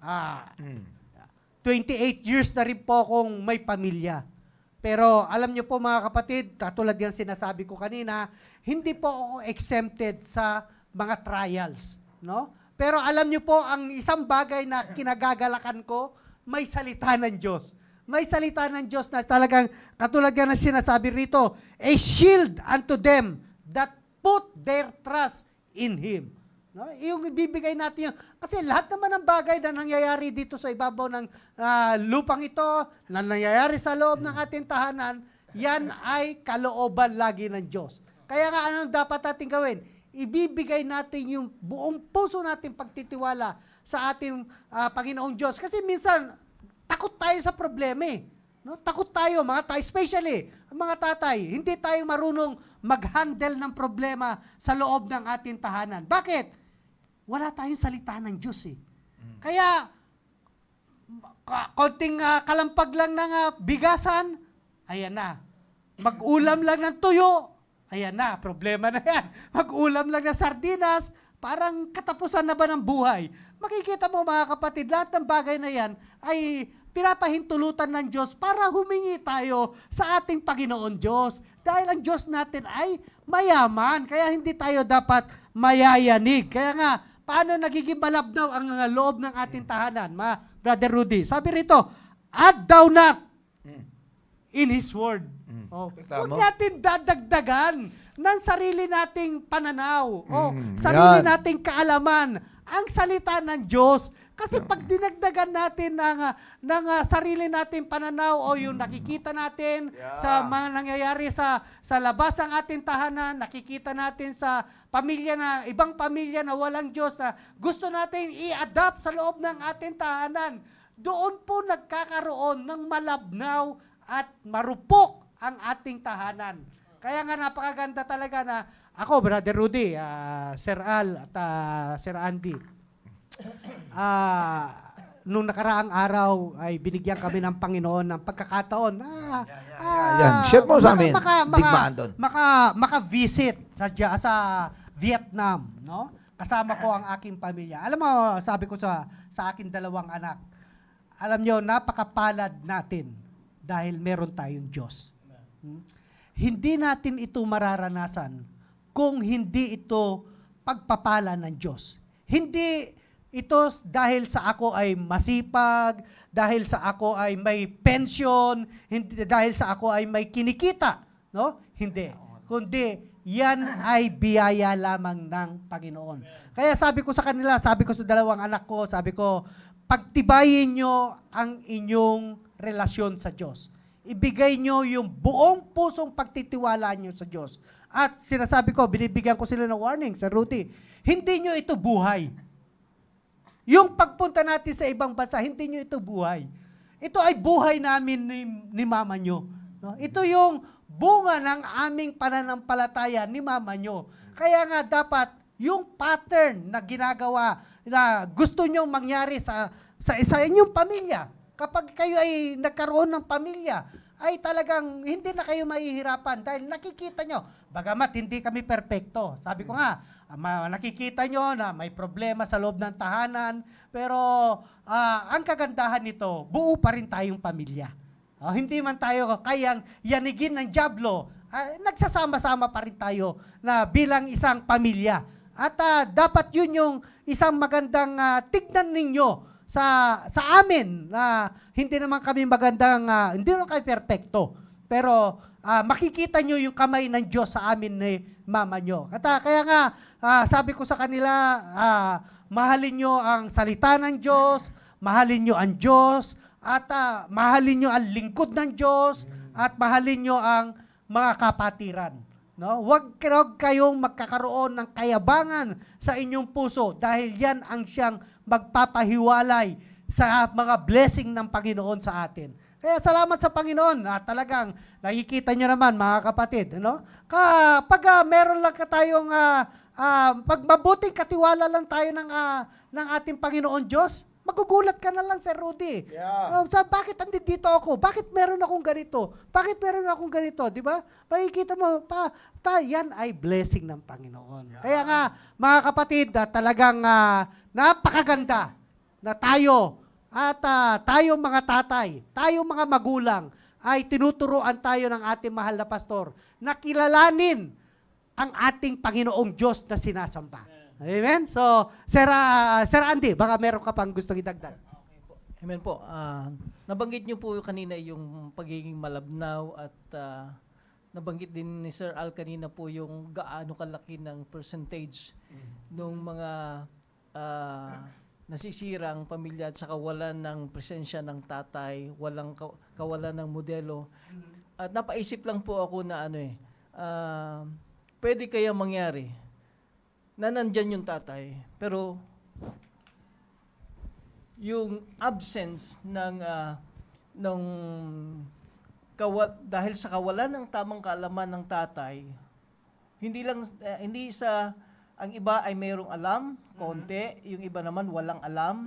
28 years na rin po akong may pamilya. Pero alam niyo po mga kapatid, katulad yan sinasabi ko kanina, hindi po ako exempted sa mga trials. No? Pero alam niyo po, ang isang bagay na kinagagalakan ko, may salita ng Diyos. May salita ng Diyos na talagang, katulad yan na sinasabi rito, a shield unto them that put their trust in Him. No? Yung ibibigay natin yung, kasi lahat naman ng bagay na nangyayari dito sa ibabaw ng lupang ito, na nangyayari sa loob ng ating tahanan, yan ay kalooban lagi ng Diyos. Kaya nga, anong dapat natin gawin? Ibibigay natin yung buong puso natin pagtitiwala sa ating Panginoong Diyos. Kasi minsan, takot tayo sa problema eh. No? Takot tayo, mga tatay, especially ang mga tatay, hindi tayo marunong mag-handle ng problema sa loob ng ating tahanan. Bakit? Wala tayong salita ng Diyos eh. Kaya, konting kalampag lang ng bigasan, ayan na. Mag-ulam lang ng tuyo, ayan na, problema na yan. Mag-ulam lang ng sardinas, parang katapusan na ba ng buhay? Makikita mo mga kapatid, lahat ng bagay na yan ay pinapahintulutan ng Diyos para humingi tayo sa ating Panginoon Diyos. Dahil ang Diyos natin ay mayaman, kaya hindi tayo dapat mayayanig. Kaya nga, paano nagiging malabnaw ang loob ng ating tahanan, Brother Rudy? Sabi rito, add thou not in His Word. Oh, huwag natin dadagdagan ng sarili nating pananaw o sarili yan. nating kaalaman ang salita ng Diyos. Kasi pag dinagdagan natin ng sarili nating pananaw o yung nakikita natin sa mga nangyayari sa labas ng ating tahanan, nakikita natin sa pamilya na, ibang pamilya na walang Diyos na gusto natin i-adapt sa loob ng ating tahanan, doon po nagkakaroon ng malabnaw at marupok ang ating tahanan. Kaya nga napakaganda talaga na ako, Brother Rudy, Sir Al at Sir Andy, nung nakaraang araw ay binigyan kami ng Panginoon ng pagkakataon. Yan. Share mo sa amin. Digmaan doon. Maka-visit sa Vietnam, no? Kasama ko ang aking pamilya. Alam mo, sabi ko sa aking dalawang anak, alam nyo, napakapalad natin dahil meron tayong Diyos. Hindi natin ito mararanasan kung hindi ito pagpapala ng Diyos. Hindi ito dahil sa ako ay masipag, dahil sa ako ay may pension, hindi dahil sa ako ay may kinikita, no? Hindi. Kundi yan ay biyaya lamang ng Panginoon. Kaya sabi ko sa kanila, sabi ko sa dalawang anak ko, sabi ko, pagtibayin nyo ang inyong relasyon sa Diyos. Ibigay nyo yung buong pusong pagtitiwala nyo sa Diyos. At sinasabi ko, binibigyan ko sila ng warning, Sir Rudy, hindi nyo ito buhay. Yung pagpunta natin sa ibang bansa, hindi nyo ito buhay. Ito ay buhay namin ni mama nyo. No? Ito yung bunga ng aming pananampalataya ni mama nyo. Kaya nga dapat yung pattern na ginagawa na gusto nyo mangyari sa inyong pamilya, kapag kayo ay nagkaroon ng pamilya, ay talagang hindi na kayo mahihirapan dahil nakikita nyo, bagamat hindi kami perpekto. Sabi ko nga, nakikita nyo na may problema sa loob ng tahanan, pero ang kagandahan nito, buo pa rin tayong pamilya. Hindi man tayo kayang yanigin ng dyablo, nagsasama-sama pa rin tayo na bilang isang pamilya. At dapat yun yung isang magandang tignan ninyo sa amin na hindi naman kami magandang, hindi naman kami perpekto. Pero makikita nyo yung kamay ng Diyos sa amin ni mama nyo. At kaya nga, sabi ko sa kanila, mahalin nyo ang salita ng Diyos, mahalin nyo ang Diyos, at mahalin nyo ang lingkod ng Diyos, at mahalin nyo ang mga kapatiran. No? Huwag kayong magkakaroon ng kayabangan sa inyong puso dahil yan ang siyang magpapahiwalay sa mga blessing ng Panginoon sa atin. Kaya salamat sa Panginoon. Talagang nakikita nyo naman mga kapatid. Ano? Kapag meron lang tayong, pag mabuting katiwala lang tayo ng ating Panginoon Diyos, magugulat ka na lang, Sir Rudy. Yeah. Bakit andito ako? Bakit meron akong ganito? Bakit meron akong ganito? Di ba? Makikita mo, yan ay blessing ng Panginoon. Yeah. Kaya nga, mga kapatid, talagang napakaganda na tayo at tayo mga tatay, tayo mga magulang, ay tinuturuan tayo ng ating mahal na pastor na kilalanin ang ating Panginoong Diyos na sinasamba. Amen? So, Sir Andy, baka meron ka pang gustong idagdag. Amen po. Nabanggit niyo po kanina yung pagiging malabnaw at nabanggit din ni Sir Al kanina po yung gaano kalaki ng percentage nung mga nasisirang pamilya at saka wala ng presensya ng tatay, kawalan ng modelo. At napaisip lang po ako na pwede kaya mangyari na nandyan yung tatay, pero yung absence nung dahil sa kawalan ng tamang kaalaman ng tatay, hindi sa ang iba ay mayroong alam, konti, yung iba naman walang alam.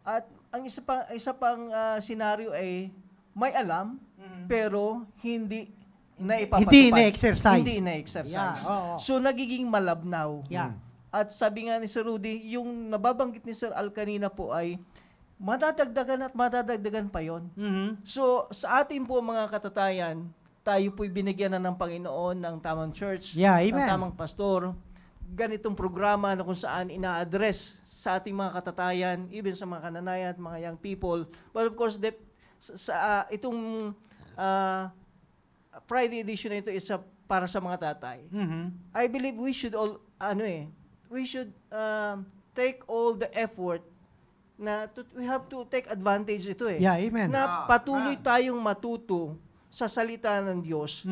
At ang isa pang senaryo ay may alam, pero hindi naipapatupad. Hindi ina-exercise. Hindi ina-exercise. Yeah, oo. So, nagiging malabnaw. Yeah. At sabi nga ni Sir Rudy, yung nababanggit ni Sir Al kanina po ay madadagdagan at madadagdagan pa yon. So, sa atin po mga katatayan, tayo po'y binigyan na ng Panginoon ng tamang church, Yeah, ng amen. tamang pastor, ganitong programa na kung saan ina-address sa ating mga katatayan, even sa mga kananayan at mga young people. But of course, itong Friday edition na ito is para sa mga tatay. I believe we should take all the effort we have to take advantage ito Yeah, amen. na patuloy tayong matuto sa salita ng Diyos.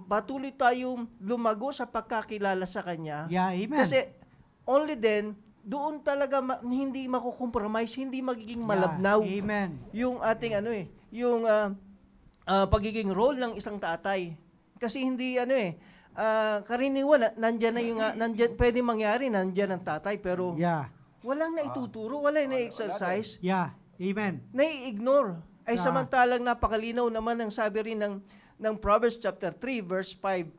Patuloy tayong lumago sa pagkakilala sa Kanya. Yeah, amen. Kasi only then, doon talaga hindi makukompromise, hindi magiging malabnaw Yeah, amen. yung ating yung pagiging role ng isang tatay. Kasi hindi karaniwan nandiyan na yung pwede mangyari nandiyan ang tatay pero Yeah. walang naituturo, walang na-exercise, Yeah, amen. nai-ignore. Ay Ah. samantalang napakalinaw naman ang sabi rin ng Proverbs chapter 3 verse 5.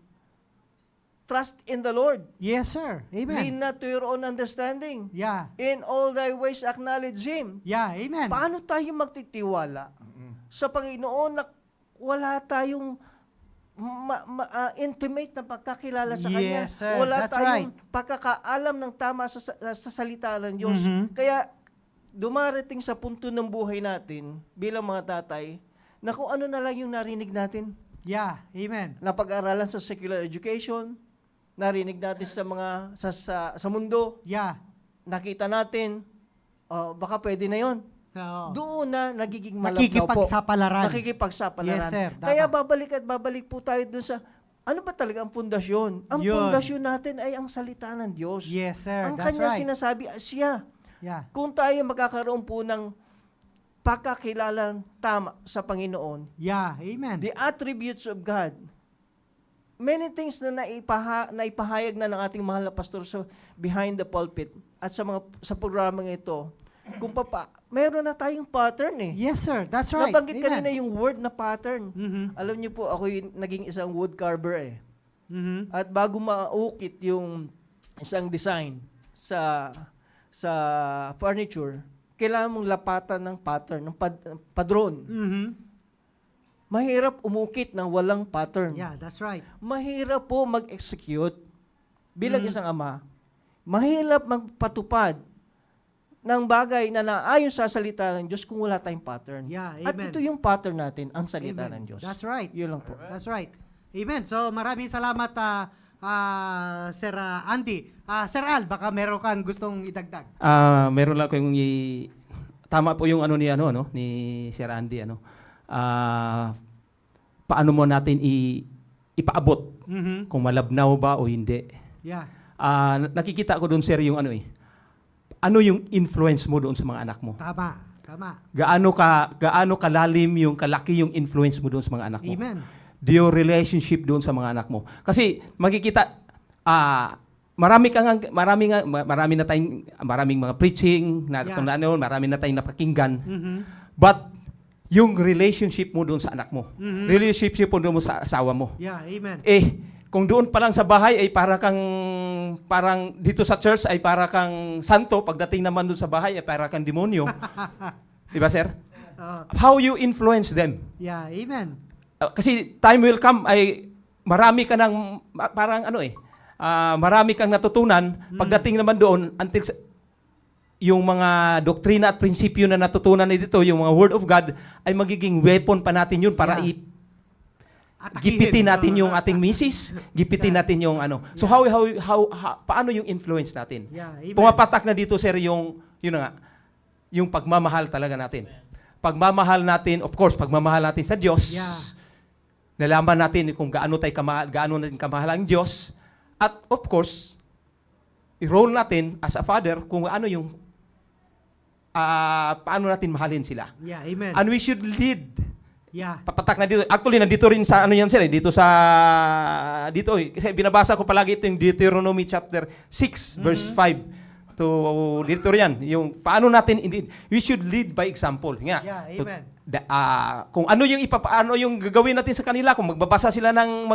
Trust in the Lord. Yes, sir. Lean Amen. not to your own understanding. Yeah. In all thy ways acknowledge Him. Yeah, amen. Paano tayo magtitiwala sa Panginoon na wala tayong intimate na pagkakilala sa Kanya? Yes, sir. Wala That's tayong right. pagkakaalam ng tama sa salita ng Diyos. Kaya dumarating sa punto ng buhay natin bilang mga tatay na kung ano na lang yung narinig natin. Yeah, amen. Napag-aralan sa secular education, narinig natin sa mga sa mundo, Yeah. nakita natin, baka pwede na yon. Oo. Doon na nagiging malabnaw po. Nakikipagsapalaran. Nakikipagsapalaran. Yes, sir. Tama. Kaya babalik po tayo doon sa, ano ba talaga ang pundasyon? Ang Yun. pundasyon natin ay ang salita ng Diyos. Yes, sir. Ang That's kanya right. sinasabi, siya. Yeah. Kung tayo magkakaroon po ng pagkakilala tama sa Panginoon, Yeah, amen. the attributes of God, many things na naipahayag na ng ating mahal na pastor sa behind the pulpit at sa programang ito, kung meron na tayong pattern Yes, sir. That's right. Nabanggit Amen. kanina yung word na pattern. Mhm. Alam niyo po, ako naging isang wood carver Mhm. At bago maukit yung isang design sa furniture, kailangan mong lapatan ng pattern, ng padron. Mhm. Mahirap umukit ng walang pattern. Yeah, that's right. Mahirap po mag-execute bilang isang ama. Mahirap magpatupad ng bagay na naayon sa salita ng Diyos kung wala tayong pattern. Yeah, At amen. ito yung pattern natin, ang salita Amen. ng Diyos. That's right. Yun lang po. That's right. Amen. So maraming salamat Sir Andy. Sir Al, baka meron kang gustong idagdag. Meron lang ko yung tama po yung ni Sir Andy paano mo natin ipaabot Mhm. kung malabnaw ba o hindi. Yeah. Nakikita ko doon sir yung ano yung influence mo doon sa mga anak mo? Tama. Tama. Gaano kalalim yung kalaki yung influence mo doon sa mga anak mo? Amen. Your relationship doon sa mga anak mo. Kasi makikita maraming mga preaching na Yeah. marami na tayong napakinggan. Mhm. But yung relationship mo doon sa anak mo, Mhm. relationship mo doon sa asawa mo. Yeah, amen. Kung doon pa lang sa bahay ay parang dito sa church ay para kang santo, pagdating naman doon sa bahay ay para kang demonyo. Di ba, sir? How you influence them? Yeah, amen. Kasi time will come ay marami ka ng marami kang natutunan pagdating naman doon until yung mga doktrina at prinsipyo na natutunan dito, yung mga word of God ay magiging weapon pa natin yun para Yeah. Atakihin. gipitin natin yung ating misis, gipitin natin yung So how paano yung influence natin? Yeah, amen. Pumapatak na dito sir yung yung pagmamahal talaga natin. Pagmamahal natin, of course, pagmamahal natin sa Diyos. Yeah. Nalaman natin kung gaano natin kamahal ang Diyos. At of course, i-role natin as a father kung ano yung paano natin mahalin sila. Yeah, amen. And we should lead. Yeah. Papatak na dito. Actually, nandito rin sa ano yan sir, dito kasi binabasa ko palagi ito yung Deuteronomy chapter 6 verse 5 to dito rin yan. Yung paano natin we should lead by example. Nga. Yeah, amen. Kung ano yung paano yung gagawin natin sa kanila, kung magbasa sila ng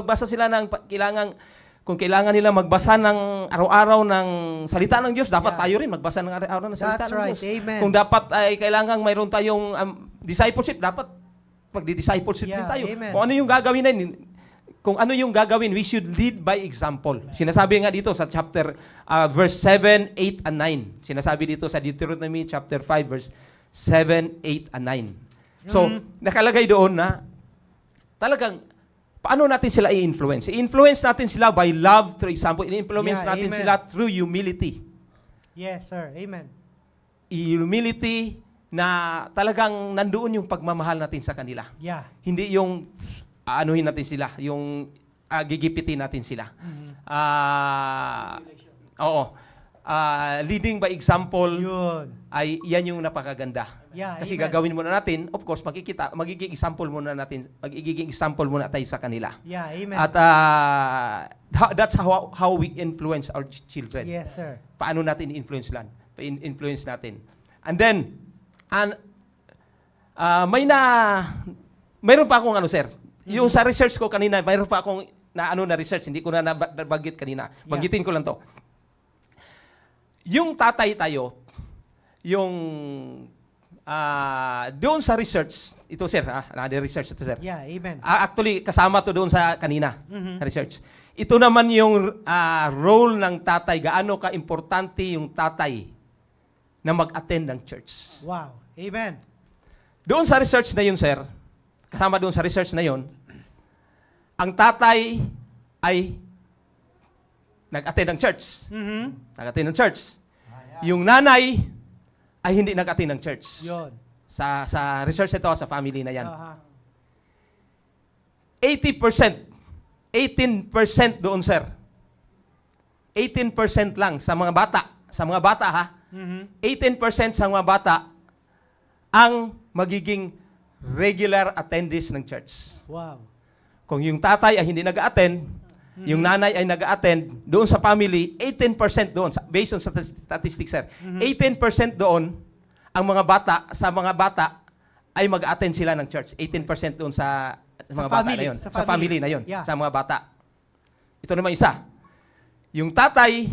kung kailangan nila magbasa ng araw-araw ng salita ng Diyos, dapat tayo rin magbasa ng araw-araw ng salita That's ng right. Diyos. Amen. Kung dapat ay kailangan mayroon tayong discipleship, dapat pagdi-discipleship din tayo. Amen. Kung ano yung gagawin we should lead by example. Sinasabi nga dito sa chapter verse 7, 8 and 9. Sinasabi dito sa Deuteronomy chapter 5 verse 7, 8 and 9. So, nakalagay doon na talagang paano natin sila i-influence? I-influence natin sila by love through example. I-influence Yeah, natin amen. sila through humility. Yes, sir. Amen. Humility na talagang nandoon yung pagmamahal natin sa kanila. Yeah. Hindi yung anuhin natin sila, yung gigipitin natin sila. Oo. Leading by example Yun. ay yan yung napakaganda. Yeah, Kasi amen. gagawin muna natin, of course, magiging example muna tayo sa kanila. Yeah, amen. At that's how we influence our children. Yes, sir. Paano natin influence natin. And then, mayroon pa akong sir. Yung sa research ko kanina, mayroon pa akong na research, hindi ko na nabanggit kanina. Banggitin ko lang to. Yung tatay tayo, yung doon sa research, ito sir, research ito sir. Yeah, amen. Actually, kasama to doon sa kanina, research. Ito naman yung role ng tatay, gaano ka-importante yung tatay na mag-attend ng church. Wow. Amen. Doon sa research na yun, sir, kasama doon sa research na yun, ang tatay ay nag-attend ng church. Nag-attend ng church. Yung nanay ay hindi nag-attend ng church. Yun. Sa research ito, sa family na yan. Aha. 80%, 18% doon, sir. 18% lang sa mga bata ha. 18% sa mga bata ang magiging regular attendees ng church. Wow. Kung yung tatay ay hindi nag-attend, yung nanay ay nag-attend, doon sa family, 18% doon, based on statistics, sir. 18% doon, ang mga bata ay mag-attend sila ng church. 18% doon sa mga bata family, na yun. sa Sa family na yun, Yeah. sa mga bata. Ito naman isa. Yung tatay,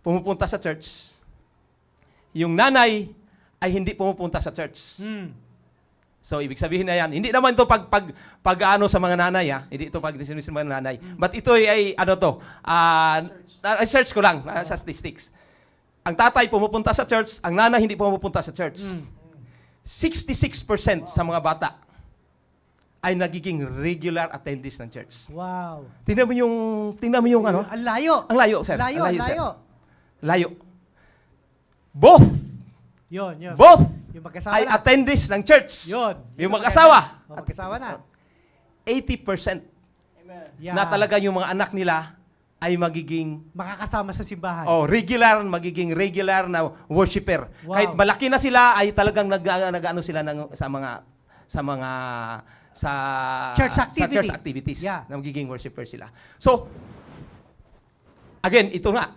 pumupunta sa church. Yung nanay ay hindi pumupunta sa church. So, ibig sabihin na yan, hindi naman ito pag-ano sa mga nanay, hindi ito pag-decision sa mga nanay. But ito ay research ko lang, sa statistics. Ang tatay pumupunta sa church, ang nanay hindi pumupunta sa church. 66% sa mga bata ay nagiging regular attendees ng church. Wow. Tingnan mo yung ano? Ang layo. Ang layo, sir. Layo, Ang sir. layo. Layo. Both Yun. Yung magkasama ay na. attendees ng church. Yun. Yung mag-asawa. Magkasama na. 80% Yeah. na talaga yung mga anak nila ay magiging Makakasama sa simbahan. magiging regular na worshiper. Wow. Kahit malaki na sila ay talagang nag-ano sila sa Church activity. church activities. Yeah. Na magiging worshiper sila. So, again, ito nga.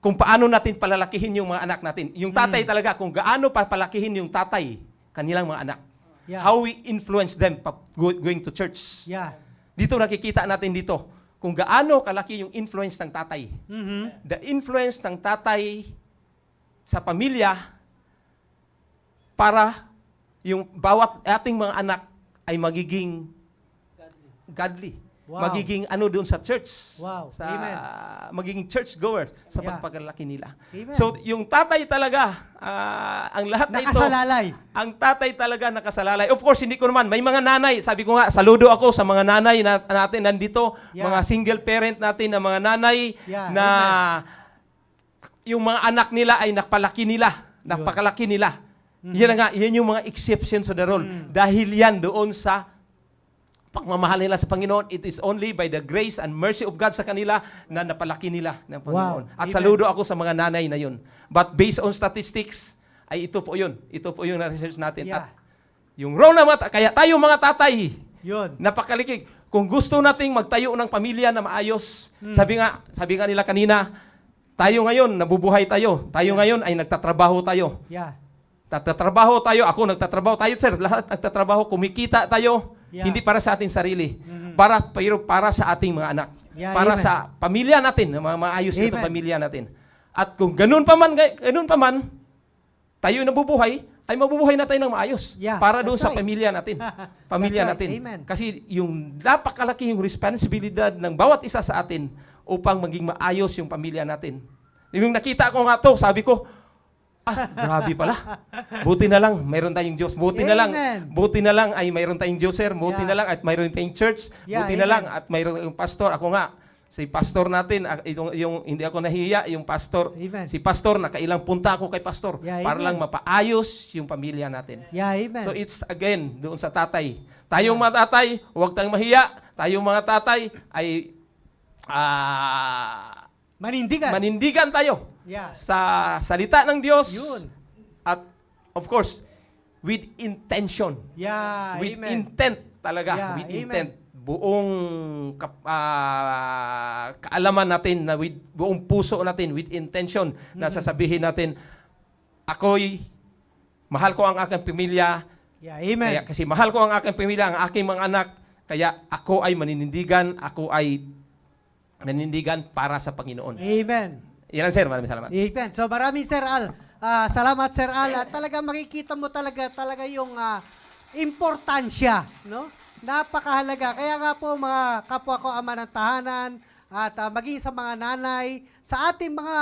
Kung paano natin palalakihin yung mga anak natin. Yung tatay talaga, kung gaano papalakihin yung tatay, kanilang mga anak. Yeah. How we influence them going to church. Yeah. Dito nakikita natin dito kung gaano kalaki yung influence ng tatay. The influence ng tatay sa pamilya para yung bawat ating mga anak ay magiging godly. Wow. Magiging doon sa church. Wow. Sa, Amen. magiging church goer sa Yeah. pagpagalaki nila. Amen. So, yung tatay talaga, ang lahat na ito, Nakasalalay. ang tatay talaga nakasalalay. Of course, hindi ko naman. May mga nanay. Sabi ko nga, saludo ako sa mga nanay natin nandito. Yeah. Mga single parent natin na mga nanay Yeah, na yung mga anak nila ay napakalaki nila. Yan yung mga exceptions of the rule. Dahil yan doon sa pagmamahal nila sa Panginoon. It is only by the grace and mercy of God sa kanila na napalaki nila ng Panginoon. Wow. At Amen. saludo ako sa mga nanay na yun. But based on statistics, ay ito po yun. Ito po yung na-research natin. Yeah. At yung role na kaya tayo mga tatay, Yun. napakalikig. Kung gusto nating magtayo ng pamilya na maayos, sabi nga nila kanina, tayo ngayon, nabubuhay tayo. Tayo ngayon ay nagtatrabaho tayo. Yeah. Nagtatrabaho tayo, ako nagtatrabaho tayo, sir, lahat nagtatrabaho, kumikita tayo, Yeah. hindi para sa ating sarili, pero para sa ating mga anak. Yeah, para amen. sa pamilya natin, maayos Amen. itong pamilya natin. At kung ganun pa man, tayo nabubuhay, ay mabubuhay na tayo ng maayos. Yeah, Para doon that's sa right. pamilya natin. Pamilya That's right. natin. Amen. Kasi yung napakalaki yung responsibilidad ng bawat isa sa atin upang maging maayos yung pamilya natin. Yung nakita ko nga to, sabi ko, grabe pala. Buti na lang, mayroon tayong Diyos. Buti Amen. na lang ay mayroon tayong Diyos, sir. Buti Yeah. na lang at mayroon tayong church. Yeah, Buti na amen. lang at mayroon tayong pastor. Ako nga, si pastor natin, yung hindi ako nahiya, yung pastor, Amen. si pastor, nakailang punta ako kay pastor Yeah, para amen. lang mapaayos yung pamilya natin. Yeah, amen. So it's again, doon sa tatay. Tayong mga tatay, huwag tayong mahiya. Tayong mga tatay ay Manindigan. manindigan tayo Yeah. sa salita ng Diyos. Yun. At of course, with intention. Yeah, With amen. intent talaga. Yeah, With amen. intent. Buong kaalaman natin, na with buong puso natin, with intention, na sasabihin natin, ako'y mahal ko ang aking pamilya, Yeah, amen. kaya, kasi mahal ko ang aking pamilya, ang aking mga anak, kaya ako ay maninindigan, para sa Panginoon. Amen. Yan lang, sir. Maraming salamat. Amen. So maraming Sir Al. Salamat Sir Al. At talaga makikita mo talaga yung importansya, no? Napakahalaga. Kaya nga po mga kapwa ko ama ng tahanan at maging sa mga nanay, sa ating mga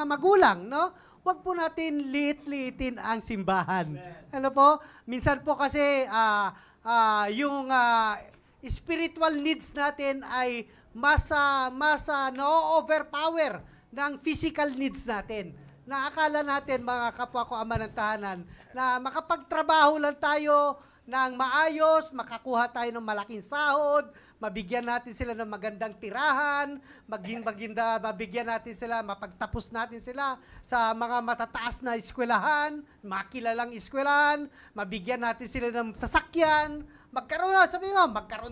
magulang, no? Huwag po natin liit-liitin ang simbahan. Ano po? Minsan po kasi yung spiritual needs natin ay mas no-overpower ng physical needs natin. Na akala natin, mga kapwa ko ama ng tahanan, na makapagtrabaho lang tayo ng maayos, makakuha tayo ng malaking sahod, mabigyan natin sila ng magandang tirahan, mabigyan natin sila, mapagtapos natin sila sa mga matataas na eskwelahan, makilalang eskwelahan, mabigyan natin sila ng sasakyan, magkaroon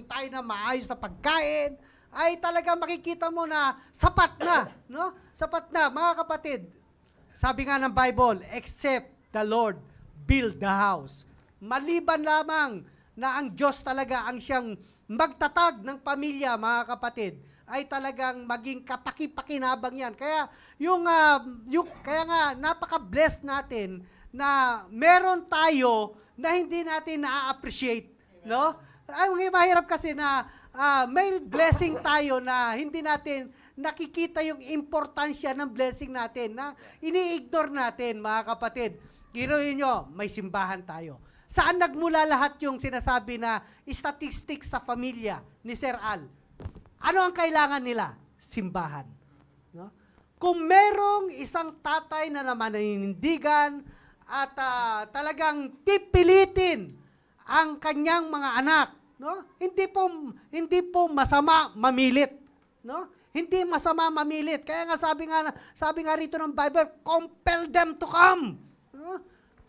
tayo ng maayos na pagkain, ay talaga makikita mo na sapat na, no? Sapat na, mga kapatid. Sabi nga ng Bible, except the Lord build the house. Maliban lamang na ang Diyos talaga ang siyang magtatag ng pamilya, mga kapatid, ay talagang maging kapaki-pakinabang yan. Kaya kaya nga napaka-blessed natin na meron tayo na hindi natin na-appreciate, no? Ay, mahirap kasi na may blessing tayo na hindi natin nakikita yung importansya ng blessing natin, na ini-ignore natin, mga kapatid. Kinuhin nyo, may simbahan tayo. Saan nagmula lahat yung sinasabi na statistics sa pamilya ni Sir Al? Ano ang kailangan nila? Simbahan. No? Kung merong isang tatay na naman naninindigan at talagang pipilitin ang kanyang mga anak, no? Hindi po masama mamilit, no? Hindi masama mamilit. Kaya nga sabi nga rito ng Bible, compel them to come. No?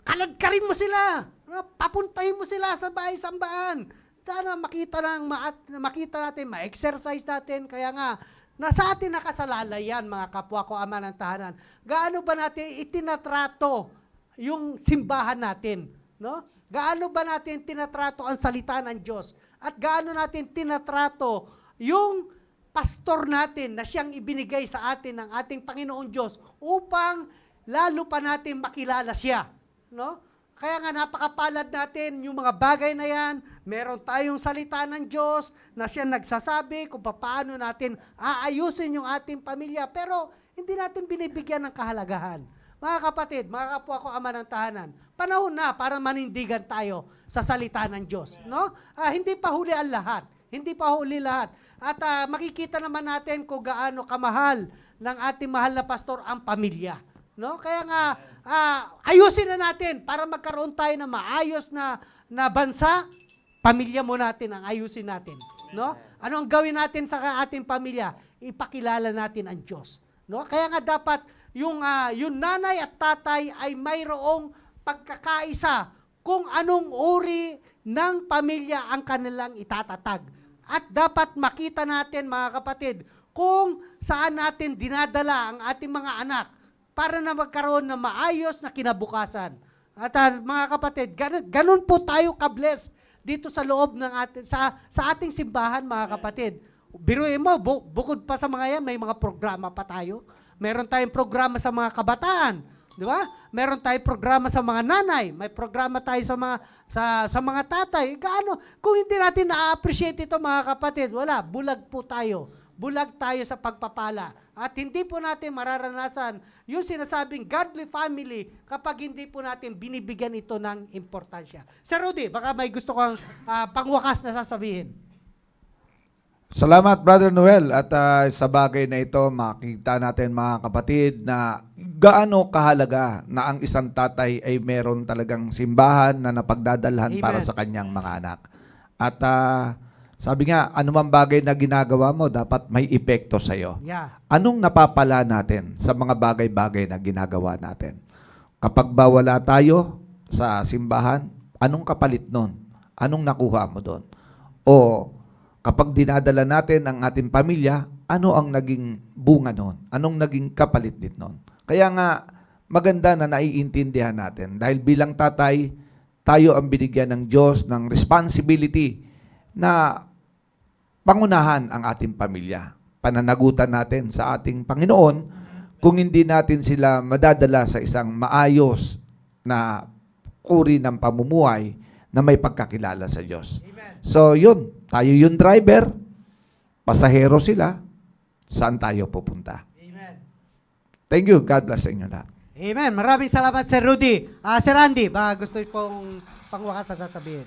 Kaladkarin mo sila. No? Papuntahin mo sila sa bahay-sambahan. Sana makita natin, ma-exercise natin. Kaya nga, nasa atin nakasalalay yan, mga kapwa ko ama ng tahanan. Gaano ba natin itinatrato yung simbahan natin? No? Gaano ba natin tinatrato ang salita ng Diyos? At gaano natin tinatrato yung pastor natin na siyang ibinigay sa atin ng ating Panginoon Diyos upang lalo pa natin makilala siya. No? Kaya nga napakapalad natin yung mga bagay na yan. Meron tayong salita ng Diyos na siya nagsasabi kung paano natin aayusin yung ating pamilya. Pero hindi natin binibigyan ng kahalagahan. Mga kapatid, mga kapwa ko ama ng tahanan, panahon na para manindigan tayo sa salita ng Diyos. No? Hindi pa huli ang lahat. Hindi pa huli lahat. At makikita naman natin kung gaano kamahal ng ating mahal na pastor ang pamilya. No? Kaya nga, ayusin na natin para magkaroon tayo ng maayos na bansa. Pamilya mo natin ang ayusin natin. No? Ano ang gawin natin sa ating pamilya? Ipakilala natin ang Diyos. No? Kaya nga dapat yung nanay at tatay ay mayroong pagkakaisa kung anong uri ng pamilya ang kanilang itatatag. At dapat makita natin, mga kapatid, kung saan natin dinadala ang ating mga anak para na magkaroon ng maayos na kinabukasan. At mga kapatid, ganun po tayo ka-bless dito sa loob ng sa ating simbahan, mga kapatid. Biruin mo, bukod pa sa mga yan, may mga programa pa tayo. Meron tayong programa sa mga kabataan, di ba? Meron tayong programa sa mga nanay, may programa tayo sa mga tatay. Gaano? Kung hindi natin na-appreciate ito, mga kapatid, wala, bulag po tayo. Bulag tayo sa pagpapala. At hindi po natin mararanasan yung sinasabing godly family kapag hindi po natin binibigyan ito ng importansya. Sir Rudy, baka may gusto kang pangwakas na sasabihin. Salamat, Brother Noel. At sa bagay na ito, makita natin, mga kapatid, na gaano kahalaga na ang isang tatay ay meron talagang simbahan na napagdadalhan Amen. para sa kanyang mga anak. At sabi nga, anumang bagay na ginagawa mo, dapat may epekto sa'yo. Yeah. Anong napapala natin sa mga bagay-bagay na ginagawa natin? Kapag ba wala tayo sa simbahan, anong kapalit nun? Anong nakuha mo doon? O kapag dinadala natin ang ating pamilya, ano ang naging bunga nun? Anong naging kapalit din nun? Kaya nga, maganda na naiintindihan natin. Dahil bilang tatay, tayo ang binigyan ng Diyos ng responsibility na pangunahan ang ating pamilya. Pananagutan natin sa ating Panginoon kung hindi natin sila madadala sa isang maayos na uri ng pamumuhay na may pagkakilala sa Diyos. So, yun. Tayo yung driver, pasahero sila, saan tayo pupunta? Amen. Thank you. God bless sa inyo lahat. Amen. Maraming salamat, Sir Rudy. Sir Andy, baka gusto pong pangwakas na sasabihin.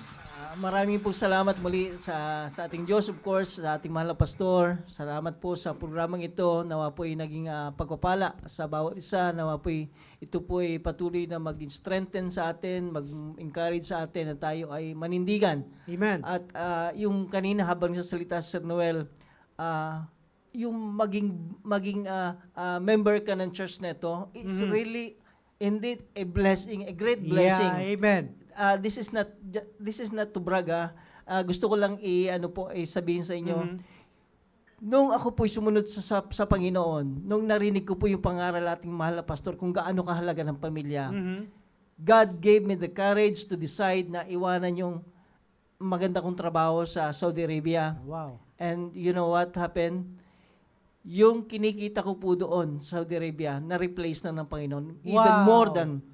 Maraming po salamat muli sa ating Diyos, of course, sa ating mahal na pastor. Salamat po sa programang ito. Nawa po ay naging pagpapala sa bawat isa. Nawa po ito po ay patuloy na mag-strengthen sa atin, mag-encourage sa atin na tayo ay manindigan. Amen. At yung kanina habang sasalita Sir Noel, yung maging member ka ng church neto, it's really indeed a blessing, a great blessing. Yeah, amen. This is not to brag. Gusto ko lang sabihin sa inyo. Nung ako po'y sumunod sa Panginoon, nung narinig ko po yung pangaral ating mahal na pastor kung gaano kahalaga ng pamilya, God gave me the courage to decide na iwanan yung maganda kong trabaho sa Saudi Arabia. Wow. And you know what happened? Yung kinikita ko po doon sa Saudi Arabia, na-replace na ng Panginoon. Even Wow. more than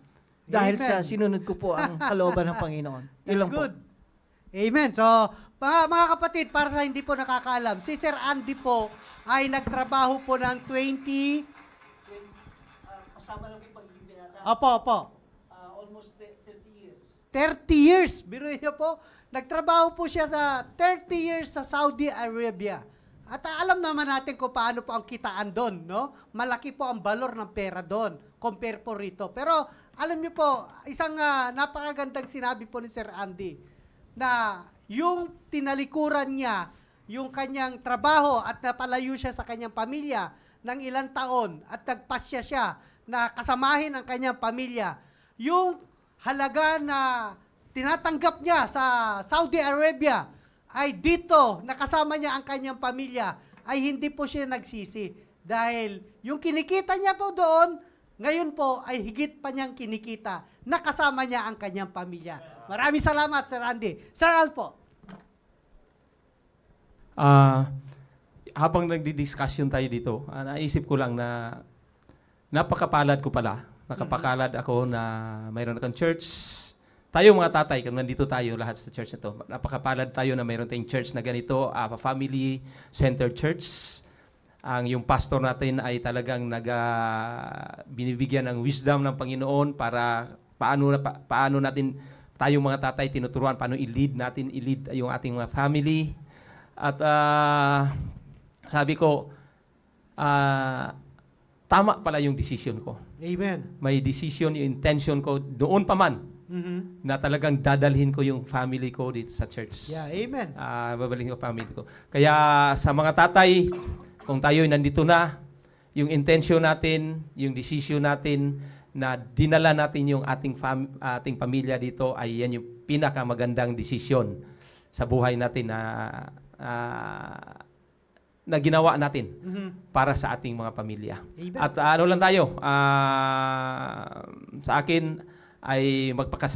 dahil Amen. sa sinunod ko po ang kalooban ng Panginoon. Yun That's lang good. Po. Amen. So, mga kapatid, para sa hindi po nakakaalam, si Sir Andy po ay nagtrabaho po ng 20... Kasama lang yung pagbibigyan natin. Opo. Almost 30 years. 30 years. Biro niyo po, nagtrabaho po siya sa 30 years sa Saudi Arabia. At alam naman natin kung paano po ang kitaan doon, no? Malaki po ang balor ng pera doon, compare po rito. Pero alam niyo po, isang napakagandang sinabi po ni Sir Andy, na yung tinalikuran niya, yung kanyang trabaho at napalayo siya sa kanyang pamilya ng ilang taon at nagpasya siya na kasamahin ang kanyang pamilya, yung halaga na tinatanggap niya sa Saudi Arabia ay dito, nakasama niya ang kanyang pamilya, ay hindi po siya nagsisi. Dahil yung kinikita niya po doon, ngayon po ay higit pa niyang kinikita, nakasama niya ang kanyang pamilya. Maraming salamat, Sir Andy. Sir Al po. Habang nagdi-discussion tayo dito, naisip ko lang na napakapalad ko pala. Nakapakalat ako na mayroon akong church. Tayo mga tatay, kung nandito tayo lahat sa church na to, napakapalad tayo na mayroon tayong church na ganito, family-centered church. Yung pastor natin ay talagang binibigyan ng wisdom ng Panginoon para paano natin, tayong mga tatay, tinuturuan paano i-lead yung ating mga family. At sabi ko, tama pala yung decision ko. Amen. May decision, yung intention ko, doon pa man, na talagang dadalhin ko yung family ko dito sa church. Yeah, amen. Babalhin ko family ko. Kaya sa mga tatay, kung tayo nandito na, yung intention natin, yung decision natin na dinala natin yung ating pamilya dito ay yan yung pinakamagandang desisyon sa buhay natin na ginawa natin para sa ating mga pamilya. Amen. At ano lang tayo, sa akin ay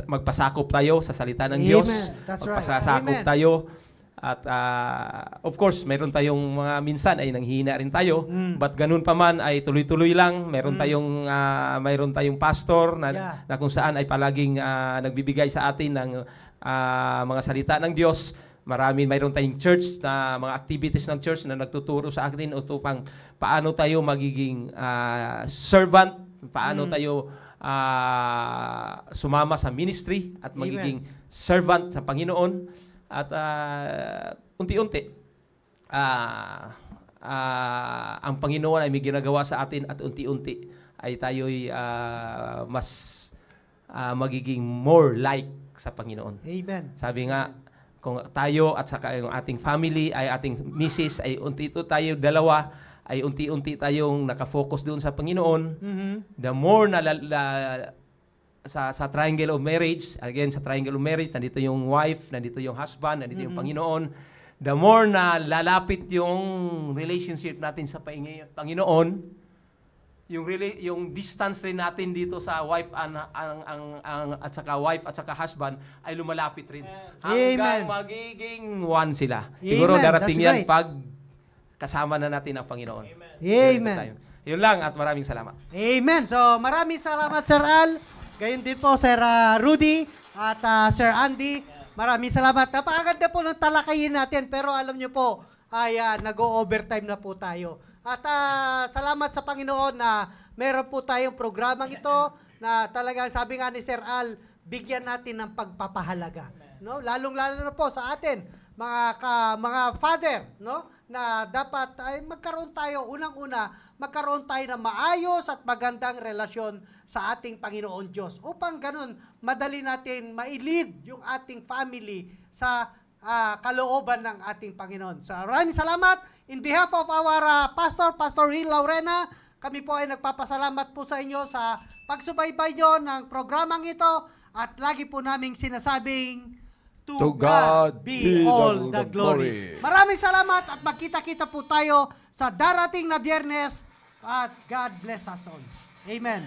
magpasakop tayo sa salita ng Amen. Diyos. That's right. Magpasakop Amen. tayo. At of course, meron tayong mga minsan ay nanghihina rin tayo. But ganun pa man ay tuloy-tuloy lang. Meron tayong pastor Yeah. na kung saan ay palaging nagbibigay sa atin ng mga salita ng Diyos. Mayroon tayong church na mga activities ng church na nagtuturo sa atin upang paano tayo magiging servant, paano tayo sumama sa ministry at magiging servant sa Panginoon. At unti-unti, ang Panginoon ay may ginagawa sa atin at unti-unti ay tayo'y mas magiging more like sa Panginoon. Amen. Sabi nga, kung tayo at saka yung ating family ay ating misis ay dalawa ay unti-unti tayong nakafocus doon sa Panginoon, the more na sa triangle of marriage, again sa triangle of marriage, nandito yung wife, nandito yung husband, nandito yung Panginoon, the more na lalapit yung relationship natin sa Panginoon, yung distance rin natin dito sa wife at saka husband ay lumalapit rin. Hanggang Amen. magiging one sila. Siguro Amen. darating That's yan right. pag kasama na natin ang Panginoon. Amen. Yun lang at maraming salamat. Amen. So, maraming salamat, Sir Al. Gayon din po, Sir Rudy at Sir Andy. Maraming salamat. Napakaganda po ng talakayin natin, pero alam nyo po, ay nag-o-overtime na po tayo. At salamat sa Panginoon na meron po tayong programang ito na talagang sabi nga ni Sir Al, bigyan natin ng pagpapahalaga. No? Lalong-lalo na po sa atin, mga father, no? Na dapat ay magkaroon tayo, unang-una, magkaroon tayo ng maayos at magandang relasyon sa ating Panginoon Diyos. Upang ganun, madali natin ma-lead yung ating family sa kalooban ng ating Panginoon. So, maraming salamat. In behalf of our Pastor Will Laurena, kami po ay nagpapasalamat po sa inyo sa pagsubaybay nyo ng programang ito at lagi po naming sinasabing, To God be all the glory. Maraming salamat at magkita-kita po tayo sa darating na Biyernes at God bless us all. Amen.